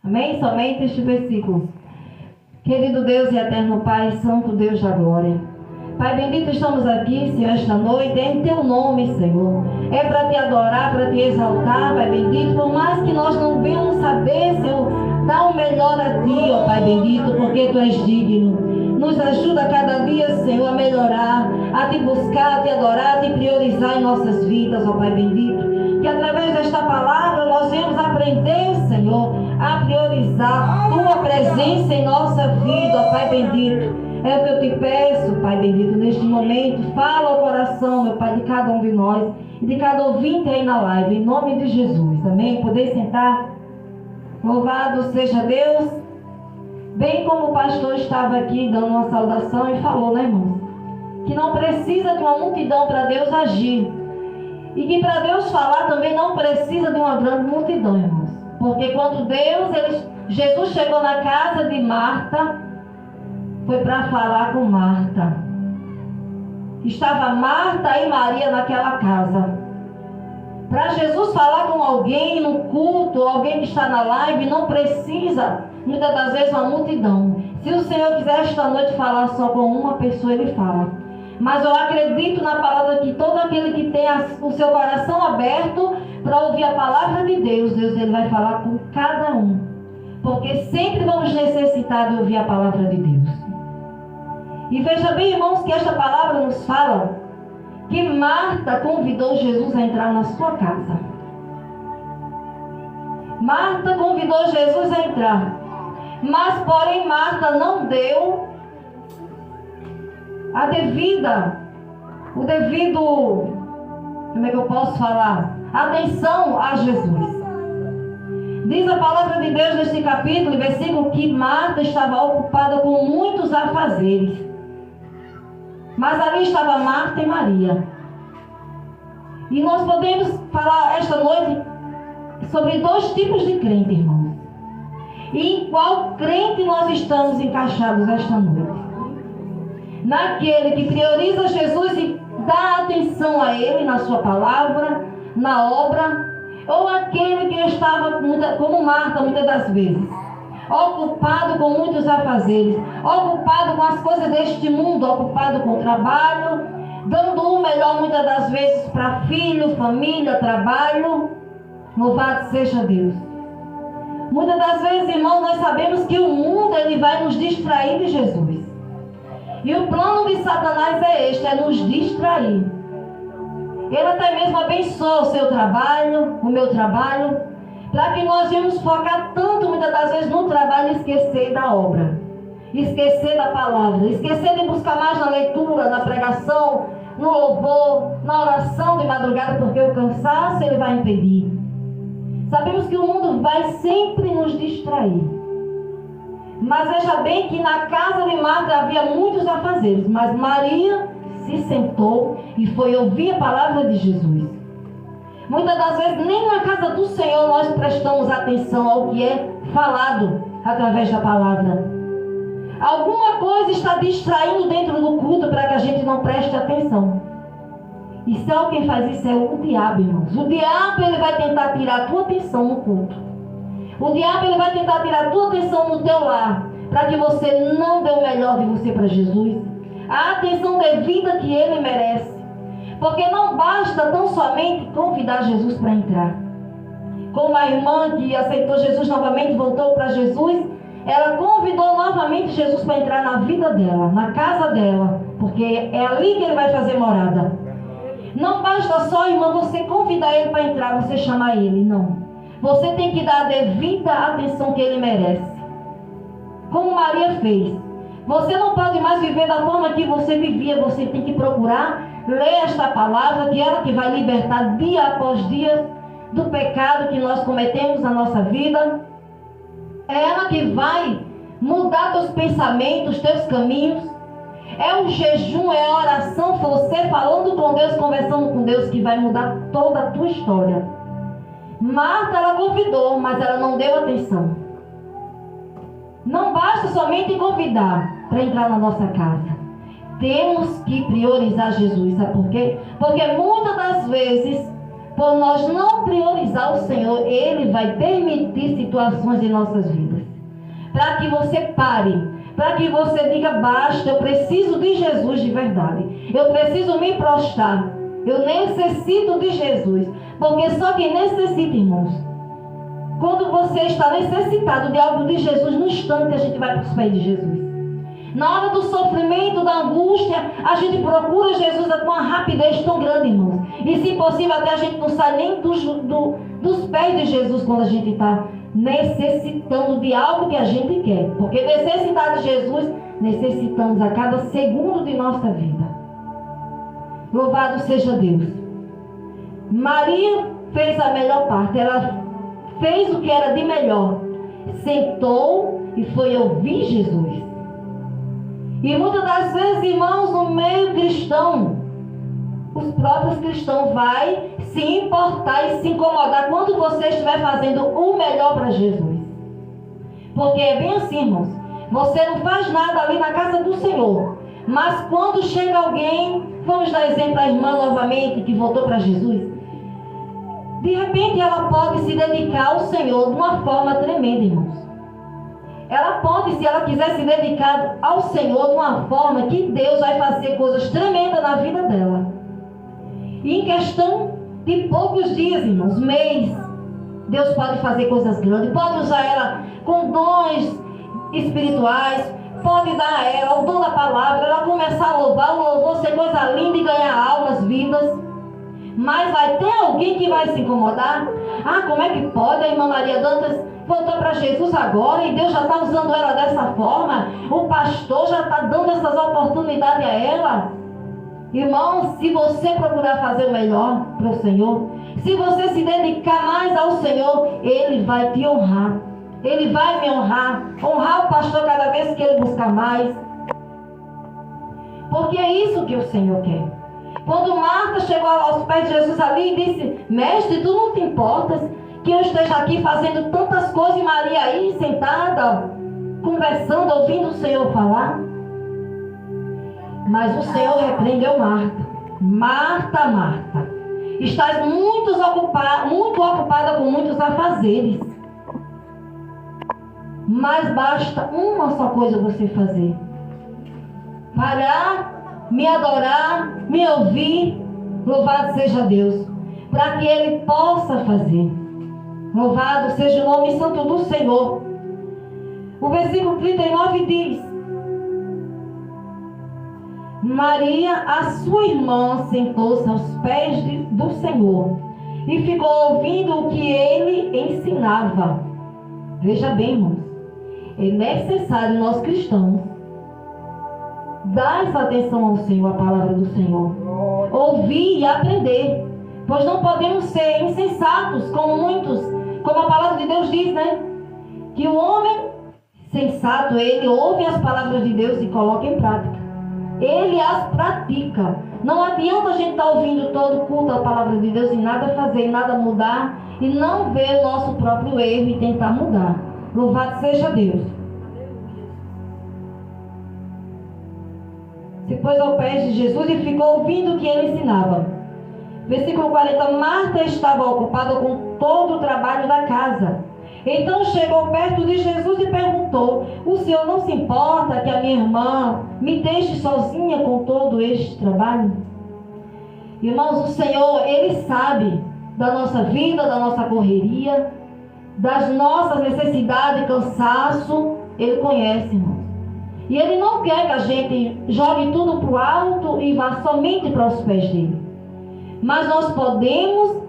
Amém? Somente este versículo. Querido Deus e eterno Pai, Santo Deus da glória. Pai bendito, estamos aqui, Senhor, esta noite, em Teu nome, Senhor. É para Te adorar, para Te exaltar, Pai bendito. Por mais que nós não venhamos saber, Senhor, dá o melhor a Ti, ó Pai bendito, porque Tu és digno. Nos ajuda cada dia, Senhor, a melhorar, a Te buscar, a Te adorar, a Te priorizar em nossas vidas, ó Pai bendito. Que através desta palavra nós venhamos aprender, Senhor, a priorizar Tua presença em nossa vida, ó Pai bendito. É o que eu te peço, Pai bendito, neste momento. Fala ao coração, meu Pai, de cada um de nós e de cada ouvinte aí na live, em nome de Jesus. Amém? Poder sentar. Louvado seja Deus. Bem como o pastor estava aqui dando uma saudação e falou, né, irmãos? Que não precisa de uma multidão para Deus agir. E que para Deus falar também não precisa de uma grande multidão, irmãos. Porque quando Jesus chegou na casa de Marta, foi para falar com Marta. Estava Marta e Maria naquela casa. Para Jesus falar com alguém no culto, alguém que está na live, não precisa, muitas das vezes, uma multidão. Se o Senhor quiser esta noite falar só com uma pessoa, Ele fala. Mas eu acredito na palavra que todo aquele que tem o seu coração aberto para ouvir a palavra de Deus, Ele vai falar com cada um. Porque sempre vamos necessitar de ouvir a palavra de Deus. E veja bem, irmãos, que esta palavra nos fala que Marta convidou Jesus a entrar na sua casa. Marta convidou Jesus a entrar. Mas, porém, Marta não deu o devido, como é que eu posso falar? Atenção a Jesus. Diz a palavra de Deus neste capítulo, versículo, que Marta estava ocupada com muitos afazeres. Mas ali estava Marta e Maria. E nós podemos falar esta noite sobre dois tipos de crente, irmãos. E em qual crente nós estamos encaixados esta noite? Naquele que prioriza Jesus e dá atenção a Ele na sua palavra, na obra, ou aquele que estava, como Marta, muitas das vezes, ocupado com muitos afazeres, ocupado com as coisas deste mundo, ocupado com o trabalho, dando o melhor muitas das vezes para filho, família, trabalho. Louvado seja Deus. Muitas das vezes, irmãos, nós sabemos que o mundo ele vai nos distrair de Jesus. E o plano de Satanás é este, é nos distrair. Ele até mesmo abençoa o seu trabalho, o meu trabalho, para que nós venhamos focar tanto, muitas das vezes, no trabalho e esquecer da obra. Esquecer da palavra. Esquecer de buscar mais na leitura, na pregação, no louvor, na oração de madrugada, porque o cansaço ele vai impedir. Sabemos que o mundo vai sempre nos distrair. Mas veja bem que na casa de Marta havia muitos afazeres, mas Maria se sentou e foi ouvir a palavra de Jesus. Muitas das vezes nem na casa do Senhor nós prestamos atenção ao que é falado através da palavra. Alguma coisa está distraindo dentro do culto para que a gente não preste atenção. E sabe quem faz isso? É o diabo, irmãos. O diabo, ele vai tentar tirar a tua atenção no culto. O diabo, ele vai tentar tirar a tua atenção no teu lar, para que você não dê o melhor de você para Jesus. A atenção devida que ele merece. Porque não basta tão somente convidar Jesus para entrar. Como a irmã que aceitou Jesus novamente, voltou para Jesus, ela convidou novamente Jesus para entrar na vida dela, na casa dela, porque é ali que ele vai fazer morada. Não basta só, irmã, você convidar ele para entrar, você chamar ele, não. Você tem que dar a devida atenção que ele merece. Como Maria fez. Você não pode mais viver da forma que você vivia, você tem que procurar ler esta palavra, que é ela que vai libertar dia após dia do pecado que nós cometemos na nossa vida. É ela que vai mudar teus pensamentos, teus caminhos. É o jejum, é a oração, você falando com Deus, conversando com Deus, que vai mudar toda a tua história. Marta, ela convidou, mas ela não deu atenção. Não basta somente convidar para entrar na nossa casa. Temos que priorizar Jesus, sabe por quê? Porque muitas das vezes, por nós não priorizar o Senhor, Ele vai permitir situações em nossas vidas. Para que você pare, para que você diga, basta, eu preciso de Jesus de verdade. Eu preciso me prostrar. Eu necessito de Jesus. Porque só quem necessita, irmãos, quando você está necessitado de algo de Jesus, no instante a gente vai para os pés de Jesus. Na hora do sofrimento, da angústia, a gente procura Jesus com uma rapidez tão grande, irmãos. E se possível, até a gente não sai nem dos pés de Jesus quando a gente está necessitando de algo que a gente quer. Porque necessitar de Jesus, necessitamos a cada segundo de nossa vida. Louvado seja Deus. Maria fez a melhor parte. Ela fez o que era de melhor. Sentou e foi ouvir Jesus. E muitas das vezes, irmãos, no meio cristão, os próprios cristãos vão se importar e se incomodar quando você estiver fazendo o melhor para Jesus. Porque é bem assim, irmãos. Você não faz nada ali na casa do Senhor. Mas quando chega alguém, vamos dar exemplo à irmã novamente, que voltou para Jesus. De repente ela pode se dedicar ao Senhor de uma forma tremenda, irmãos. Ela pode, se ela quiser se dedicar ao Senhor de uma forma que Deus vai fazer coisas tremendas na vida dela. E em questão de poucos dias, irmãos, mês, Deus pode fazer coisas grandes. Pode usar ela com dons espirituais. Pode dar a ela o dom da palavra. Ela começar a louvar, o louvor ser coisa linda e ganhar almas, vidas. Mas vai ter alguém que vai se incomodar. Ah, como é que pode? A irmã Maria Dantas voltou para Jesus agora e Deus já está usando ela dessa forma. O pastor já está dando essas oportunidades a ela. Irmão, se você procurar fazer o melhor para o Senhor, se você se dedicar mais ao Senhor, Ele vai te honrar. Ele vai me honrar. Honrar o pastor cada vez que ele buscar mais. Porque é isso que o Senhor quer. Quando Marta chegou aos pés de Jesus ali e disse, mestre, tu não te importas que eu esteja aqui fazendo tantas coisas e Maria aí sentada, conversando, ouvindo o Senhor falar? Mas o Senhor repreendeu Marta. Marta, Marta, estás muito ocupada com muitos afazeres. Mas basta uma só coisa você fazer. Parar, me adorar, me ouvir. Louvado seja Deus. Para que Ele possa fazer. Louvado seja o nome santo do Senhor. O versículo 39 diz: Maria, a sua irmã, sentou-se aos pés do Senhor e ficou ouvindo o que Ele ensinava. Veja bem, irmãos. É necessário nós cristãos dar essa atenção ao Senhor, a palavra do Senhor. Ouvir e aprender. Pois não podemos ser insensatos, como a palavra de Deus diz, né? Que o homem sensato, ele ouve as palavras de Deus e coloca em prática. Ele as pratica. Não adianta a gente estar ouvindo todo culto a palavra de Deus e nada fazer, e nada mudar, e não ver o nosso próprio erro e tentar mudar. Louvado seja Deus. Se pôs aos pés de Jesus e ficou ouvindo o que ele ensinava. Versículo 40. Marta estava ocupada com todo o trabalho da casa. Então chegou perto de Jesus e perguntou: o Senhor não se importa que a minha irmã me deixe sozinha com todo este trabalho? Irmãos, o Senhor, Ele sabe da nossa vida, da nossa correria, das nossas necessidades e cansaço. Ele conhece, irmãos. E Ele não quer que a gente jogue tudo para o alto e vá somente para os pés dele. Mas nós podemos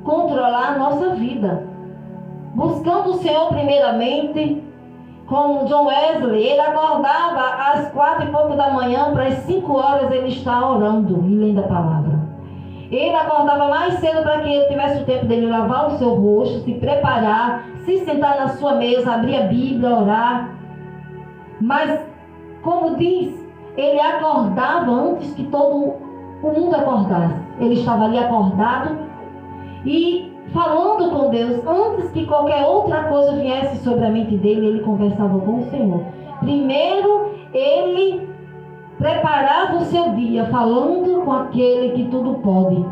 controlar a nossa vida, buscando o Senhor primeiramente. Como John Wesley, ele acordava às 4 e pouco da manhã, para as 5 horas ele estar orando e lendo a palavra. Ele acordava mais cedo para que ele tivesse o tempo dele lavar o seu rosto, se preparar, se sentar na sua mesa, abrir a Bíblia, orar. Mas, como diz, ele acordava antes que todo o mundo acordasse. Ele estava ali acordado e falando com Deus. Antes que qualquer outra coisa viesse sobre a mente dele, ele conversava com o Senhor. Primeiro, ele preparava o seu dia, falando com aquele que tudo pode.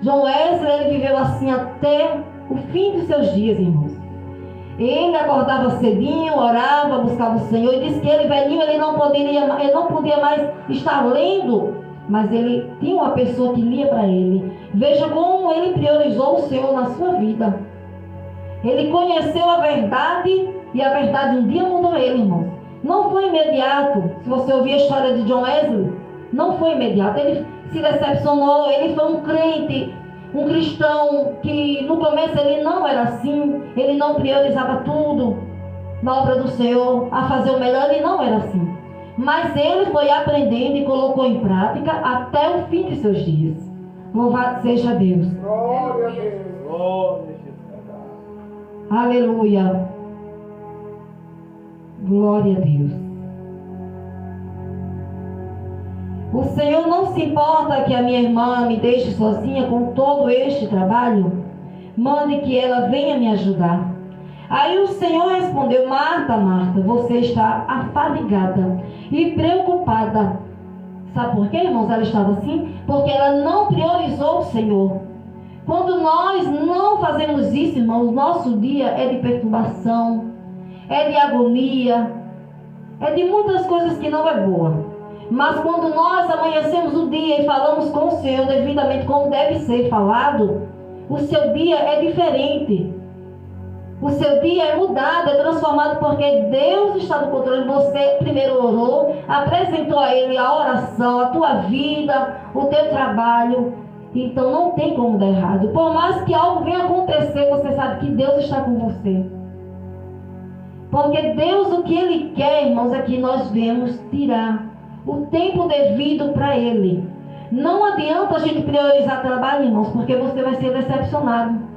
John Wesley, ele viveu assim até o fim dos seus dias, irmãos. Ele acordava cedinho, orava, buscava o Senhor, e disse que ele, velhinho, ele não podia mais estar lendo, mas ele tinha uma pessoa que lia para ele. Veja como ele priorizou o Senhor na sua vida. Ele conheceu a verdade, e a verdade um dia mudou ele, irmãos. Não foi imediato. Se você ouvir a história de John Wesley, não foi imediato. Ele se decepcionou, ele foi um crente, um cristão que no começo ele não era assim, ele não priorizava tudo na obra do Senhor, a fazer o melhor, ele não era assim. Mas ele foi aprendendo e colocou em prática até o fim de seus dias. Louvado seja Deus. Glória a Deus. Glória a Deus. Aleluia. Glória a Deus. O Senhor não se importa que a minha irmã me deixe sozinha com todo este trabalho? Mande que ela venha me ajudar. Aí o Senhor respondeu: Marta, Marta, você está afadigada e preocupada. Sabe por quê, irmãos? Ela estava assim? Porque ela não priorizou o Senhor. Quando nós não fazemos isso, irmãos, nosso dia é de perturbação, é de agonia, é de muitas coisas que não é boa. Mas quando nós amanhecemos o dia e falamos com o Senhor devidamente como deve ser falado, o seu dia é diferente. O seu dia é mudado, é transformado, porque Deus está no controle. Você primeiro orou, apresentou a Ele a oração, a tua vida, o teu trabalho. Então não tem como dar errado. Por mais que algo venha acontecer, você sabe que Deus está com você. Porque Deus, o que Ele quer, irmãos, é que nós venhamos tirar o tempo devido para Ele. Não adianta a gente priorizar trabalho, irmãos, porque você vai ser decepcionado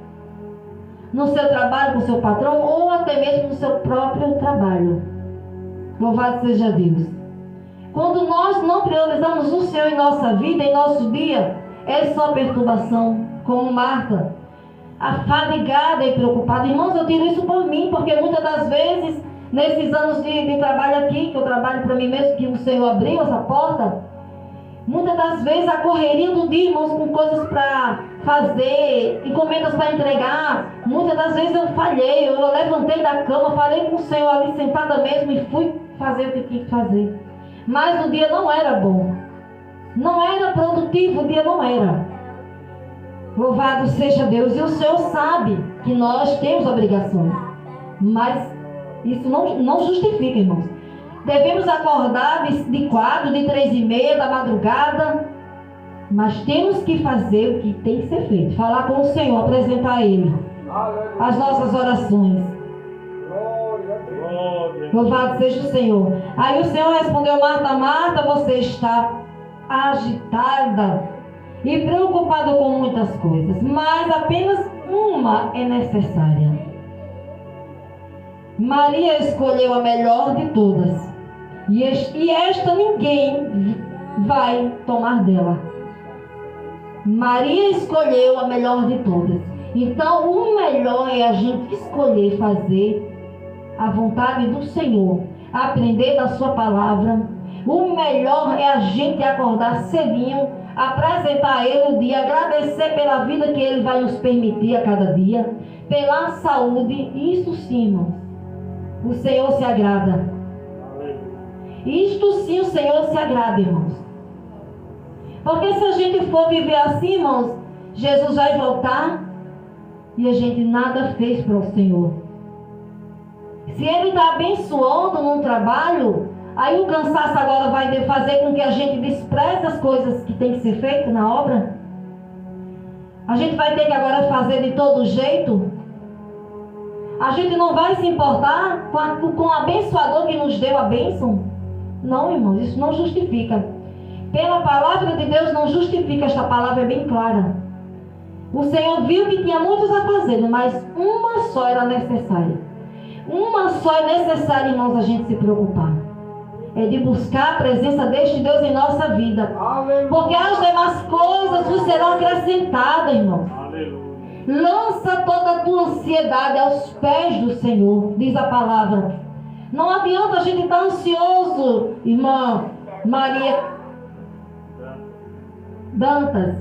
no seu trabalho com o seu patrão, ou até mesmo no seu próprio trabalho. Louvado seja Deus. Quando nós não priorizamos o Senhor em nossa vida, em nosso dia, é só perturbação, como Marta, afadigada e preocupada. Irmãos, eu tiro isso por mim, porque muitas das vezes, nesses anos de trabalho aqui, que eu trabalho para mim mesmo, que o Senhor abriu essa porta, muitas das vezes a correria do dia, irmãos, com coisas para fazer, encomendas para entregar, muitas das vezes eu falhei, eu levantei da cama, falei com o Senhor ali sentada mesmo e fui fazer o que tinha que fazer. Mas o dia não era bom, não era produtivo, o dia não era. Louvado seja Deus. E o Senhor sabe que nós temos obrigações, mas isso não justifica, irmãos. Devemos acordar de 4, de 3h30 da madrugada, mas temos que fazer o que tem que ser feito. Falar com o Senhor, apresentar a Ele as nossas orações. Louvado seja o Senhor. Aí o Senhor respondeu: Marta, Marta, você está agitada e preocupada com muitas coisas, mas apenas uma é necessária. Maria escolheu a melhor de todas. E esta ninguém vai tomar dela. Maria escolheu a melhor de todas. Então, o melhor é a gente escolher fazer a vontade do Senhor, aprender da sua palavra. O melhor é a gente acordar cedinho, apresentar a Ele o dia, agradecer pela vida que Ele vai nos permitir a cada dia, pela saúde. Isso sim, irmãos, o Senhor se agrada. Isto sim o Senhor se agrada, irmãos. Porque se a gente for viver assim, irmãos, Jesus vai voltar e a gente nada fez para o Senhor. Se Ele está abençoando num trabalho, aí o cansaço agora vai fazer com que a gente despreze as coisas que tem que ser feitas na obra. A gente vai ter que agora fazer de todo jeito. A gente não vai se importar com o abençoador que nos deu a bênção. Não, irmãos, isso não justifica. Pela palavra de Deus não justifica. Esta palavra é bem clara. O Senhor viu que tinha muitos a fazer, mas uma só era necessária. Uma só é necessária, irmãos, a gente se preocupar. É de buscar a presença deste Deus em nossa vida. Aleluia. Porque as demais coisas vos serão acrescentadas, irmãos. Aleluia. Lança toda a tua ansiedade aos pés do Senhor, diz a palavra. Não adianta a gente estar ansioso, irmã Maria Dantas.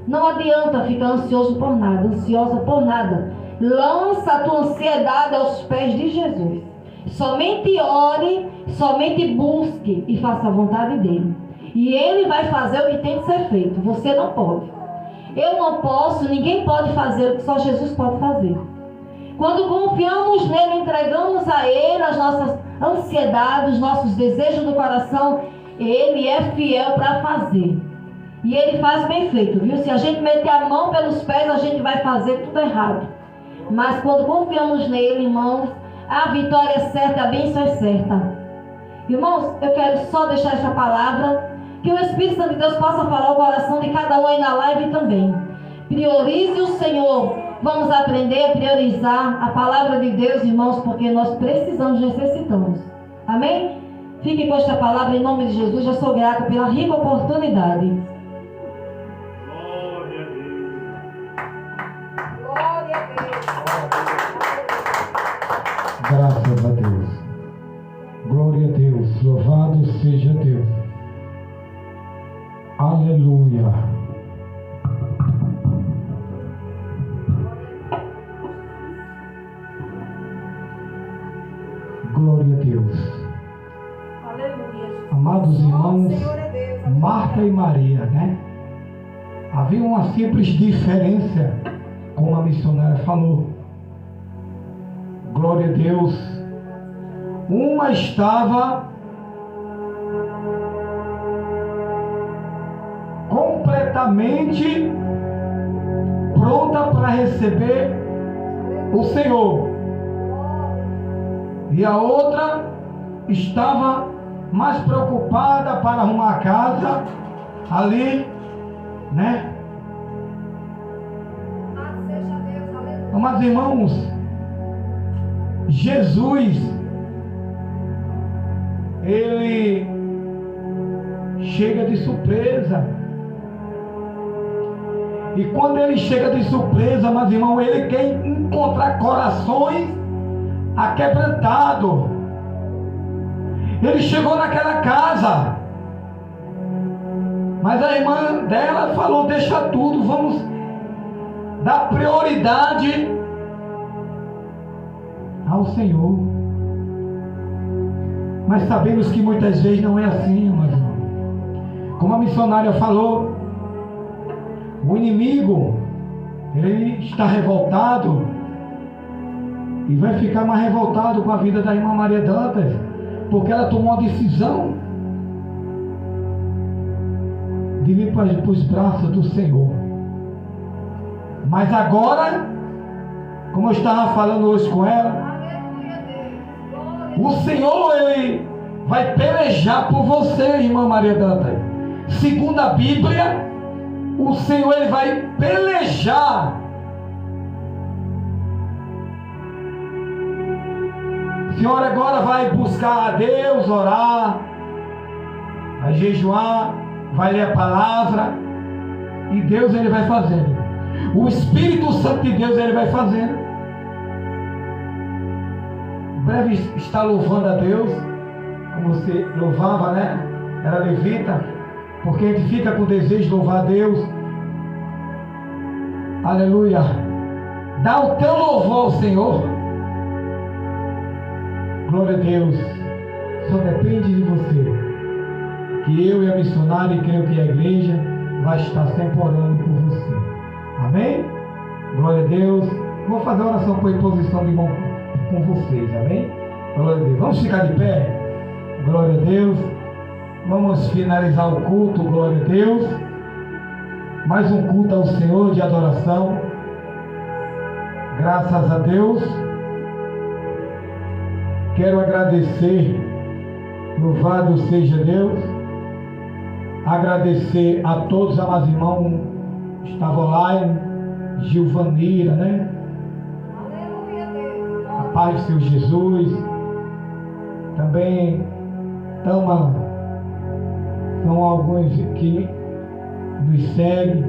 Não adianta ficar ansioso por nada, ansiosa por nada. Lança a tua ansiedade aos pés de Jesus. Somente ore, somente busque e faça a vontade dele. E ele vai fazer o que tem que ser feito. Você não pode. Eu não posso, ninguém pode fazer o que só Jesus pode fazer. Quando confiamos nele, entregamos a ele as nossas ansiedades, os nossos desejos do coração, ele é fiel para fazer. E ele faz bem feito, viu? Se a gente meter a mão pelos pés, a gente vai fazer tudo errado. Mas quando confiamos nele, irmãos, a vitória é certa, a bênção é certa. Irmãos, eu quero só deixar essa palavra, que o Espírito Santo de Deus possa falar o coração de cada um aí na live também. Priorize o Senhor. Vamos aprender a priorizar a palavra de Deus, irmãos, porque nós precisamos, necessitamos. Amém? Fique com esta palavra em nome de Jesus. Eu sou grata pela rica oportunidade. Glória a Deus. Graças a Deus. Glória a Deus. Louvado seja Deus. Aleluia. Glória a Deus. Aleluia. Amados irmãos, Senhor é Deus. Marta e Maria, né? Havia uma simples diferença, como a missionária falou. Glória a Deus. Uma estava completamente pronta para receber o Senhor. E a outra estava mais preocupada para arrumar a casa ali, né? Seja Deus. Aleluia. Amados irmãos, Jesus, ele chega de surpresa. E quando ele chega de surpresa, amados irmãos, ele quer encontrar corações aquebrantados. Ele chegou naquela casa, mas a irmã dela falou: deixa tudo, vamos dar prioridade ao Senhor. Mas sabemos que muitas vezes não é assim, mas como a missionária falou, o inimigo, ele está revoltado e vai ficar mais revoltado com a vida da irmã Maria Dantas, porque ela tomou a decisão de vir para os braços do Senhor. Mas agora, como eu estava falando hoje com ela, o Senhor, ele vai pelejar por você, irmã Maria Dantas. Segundo a Bíblia, o Senhor, ele vai pelejar A senhora agora vai buscar a Deus, orar, vai jejuar, vai ler a palavra, e Deus ele vai fazendo. O Espírito Santo de Deus ele vai fazendo. Em breve está louvando a Deus, como você louvava, né? Era levita, porque a gente fica com o desejo de louvar a Deus. Aleluia. Dá o teu louvor ao Senhor. Glória a Deus. Só depende de você. Que eu e a missionária, e creio que a igreja vai estar sempre orando por você. Amém? Glória a Deus. Vou fazer oração por imposição de mão com vocês. Amém? Glória a Deus. Vamos ficar de pé. Glória a Deus. Vamos finalizar o culto. Glória a Deus. Mais um culto ao Senhor de adoração. Graças a Deus. Quero agradecer. Louvado seja Deus. Agradecer a todos, amados irmãos. Estava online, Gilvanira, né? Aleluia, Deus. A paz do Senhor Jesus. Também são alguns que nos seguem.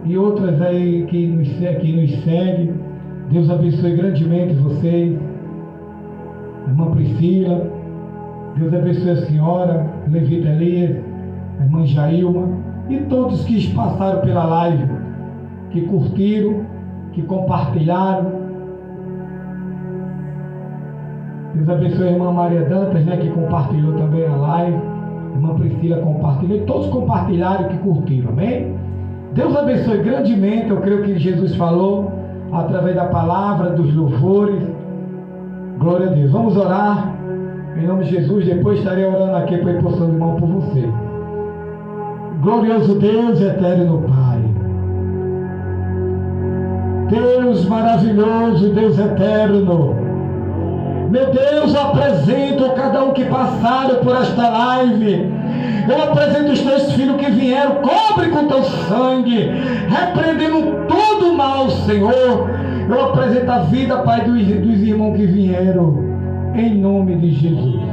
E outras aí que nos seguem. Deus abençoe grandemente vocês. Irmã Priscila. Deus abençoe a senhora, Levita Elias, a irmã Jailma. E todos que passaram pela live, que curtiram, que compartilharam. Deus abençoe a irmã Maria Dantas, né, que compartilhou também a live. A irmã Priscila compartilhou. E todos compartilharam e que curtiram, amém? Deus abençoe grandemente. Eu creio que Jesus falou através da palavra, dos louvores. Glória a Deus. Vamos orar em nome de Jesus. Depois estarei orando aqui para a imposição de mão por você. Glorioso Deus, eterno Pai, Deus maravilhoso, Deus eterno, meu Deus, eu apresento cada um que passaram por esta live. Eu apresento os teus filhos que vieram, cobre com teu sangue, repreendendo todo o mal, Senhor. Eu apresento a vida, Pai, dos irmãos que vieram, em nome de Jesus.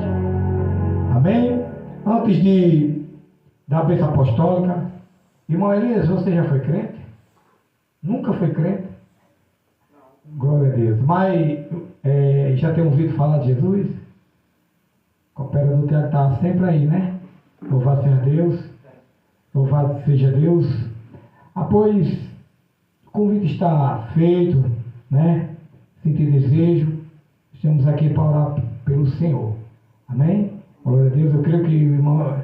Amém? Antes da bênção apostólica, irmão Elias, você já foi crente? Nunca foi crente? Glória a Deus. Mas já tem ouvido falar de Jesus? O cooperador Tiago está sempre aí, né? Louvado seja Deus. Louvado seja Deus. Pois o convite está feito, né? Se tem desejo, estamos aqui para orar pelo Senhor. Amém? Glória a Deus. Eu creio que o irmão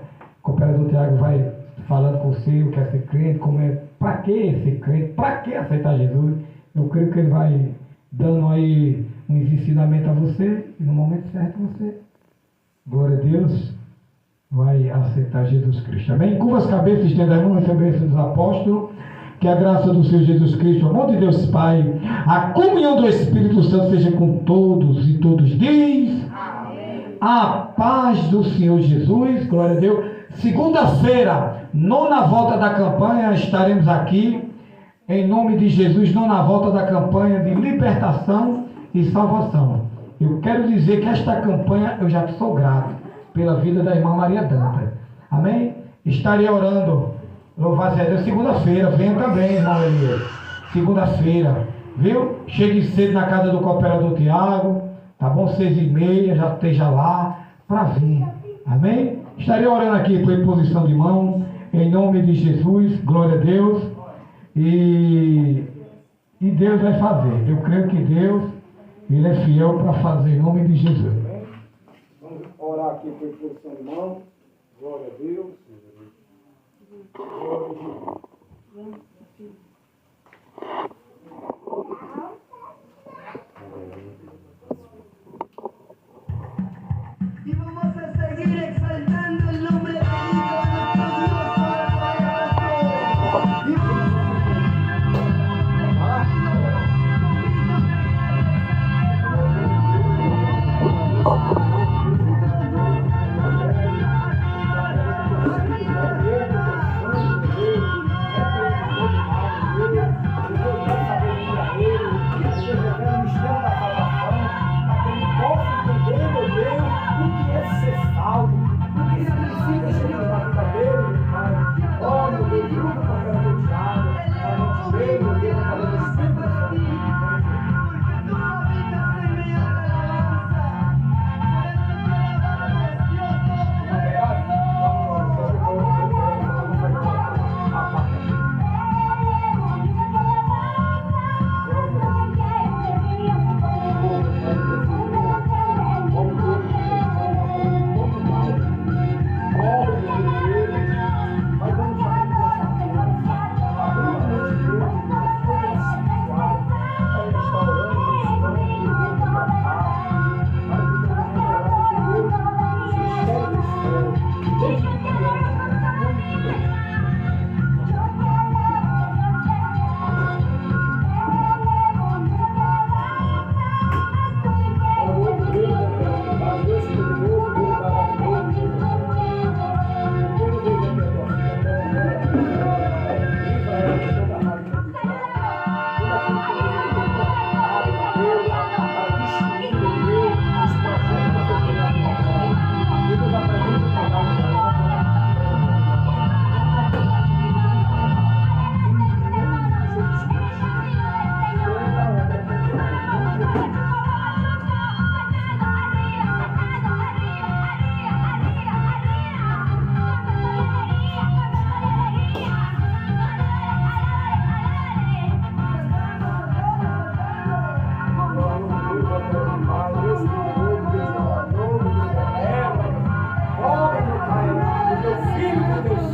cooperador Tiago vai falando com você o que é ser crente, como é, para que ser crente, para que aceitar Jesus. Eu creio que ele vai dando aí uns ensinamentos a você, e no momento certo você, glória a Deus, vai aceitar Jesus Cristo. Amém? Curva as cabeças, estenda as mãos, receba a bênção dos apóstolos. Que a graça do Senhor Jesus Cristo, o amor de Deus Pai, a comunhão do Espírito Santo seja com todos e todos. Diz a paz do Senhor Jesus. Glória a Deus. Segunda-feira, nona volta da campanha, estaremos aqui em nome de Jesus, nona volta da campanha de libertação e salvação. Eu quero dizer que esta campanha eu já sou grato pela vida da irmã Maria Dantas. Amém? Estarei orando. Louvado seja Deus. Segunda-feira, venha também, irmão Elias. Segunda-feira, viu? Chegue cedo na casa do cooperador Tiago, tá bom? 6h30, já esteja lá para vir. Amém? Estarei orando aqui por imposição de mão, em nome de Jesus, glória a Deus. E Deus vai fazer. Eu creio que Deus, Ele é fiel para fazer, em nome de Jesus. Vamos orar aqui por imposição de mão. Glória a Deus. Y vamos a seguir exaltando el nombre de Dios, nuestro Dios poderoso.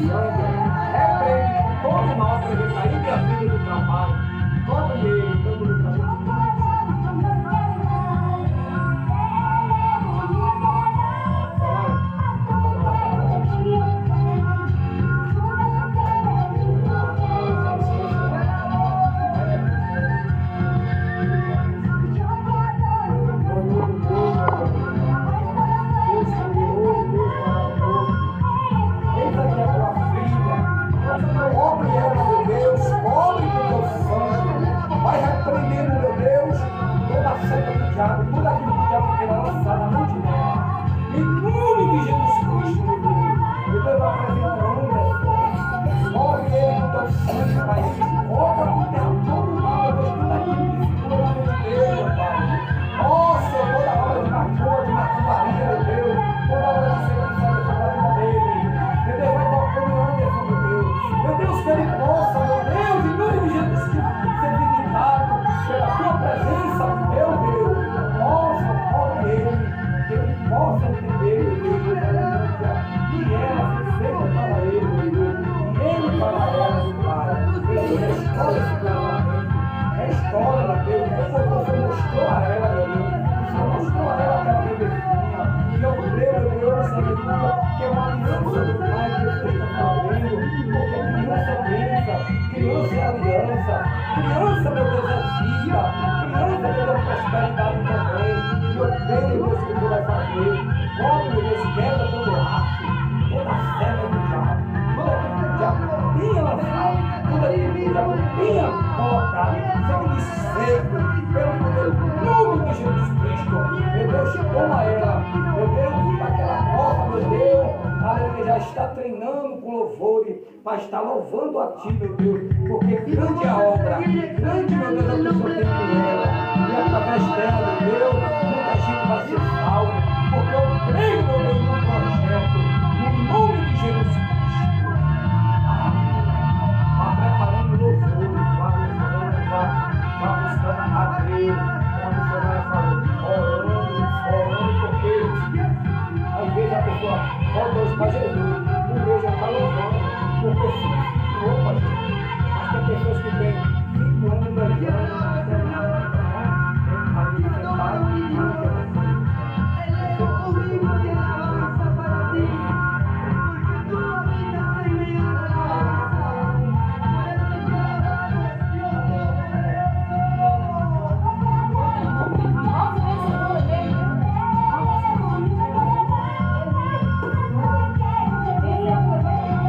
sangue, repreende todo mal para ele sair da vida do trabalho. Toque nele, todo mundo está tudo aquilo que o diabo quer lançar na mente dela. Em nome de Jesus Cristo, meu Deus. Eu devo apresentar um nome. Morre ele com teu sangue, Pai. Cobra por terra todo o mal, meu Deus, tudo aquilo que segura na mente dele, meu Pai. Nossa, toda hora de macumba, de macumbaria, meu Deus. Toda hora de ser lançada sobre a vida dele. Meu Deus, vai tocando o Anderson, meu Deus. Meu Deus, que ele possa, meu Deus, em nome de Jesus Cristo, ser visitado pela tua presença, meu Deus. Que ele possa entender, meu Deus, e ela se seja para ele, meu Deus, e ele para ela, meu Pai. Restaura esse casamento, restaura, meu Deus, depois você mostrou a ela, meu Deus, você mostrou a ela aquela bebezinha, e eu creio, meu Deus, aleluia, que é uma aliança do Pai que você está fazendo, porque criança é bênção, criança é aliança, criança, meu Deus, é vida, criança, meu Deus, prosperidade também. Eu creio, Deus, que tu vai fazer. Como, meu Deus, quebra todo laço, toda a cela do diabo, tudo aquilo que o diabo tinha lançado, tudo aquilo que o diabo tinha colocado, seja de seco, pelo poder do nome de Jesus Cristo. Meu Deus, toma ela, meu Deus, para que ela possa, meu Deus, aleluia, já está treinando com louvor, para estar louvando a ti, meu Deus, porque grande é a obra, grande, meu Deus, é o que o Senhor tem com ela, e através dela, meu Deus, muita gente vai ser salvo, porque eu creio, meu Deus, no projeto, no nome de Jesus Cristo. Vá preparando o louvor, vá buscando a Deus, como a missionária falou, orando, porque às vezes a pessoa volta para Jesus, o Deus já está louvando, porque se ensinou, pastor. Mas tem pessoas que têm 5 anos, 10 anos, não tem nada, ali sentado,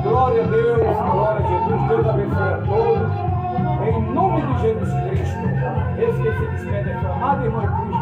glória a Deus, glória a Jesus, Deus abençoe a todos, em nome de Jesus Cristo. Esse que se despede é sua amada irmã Cristo.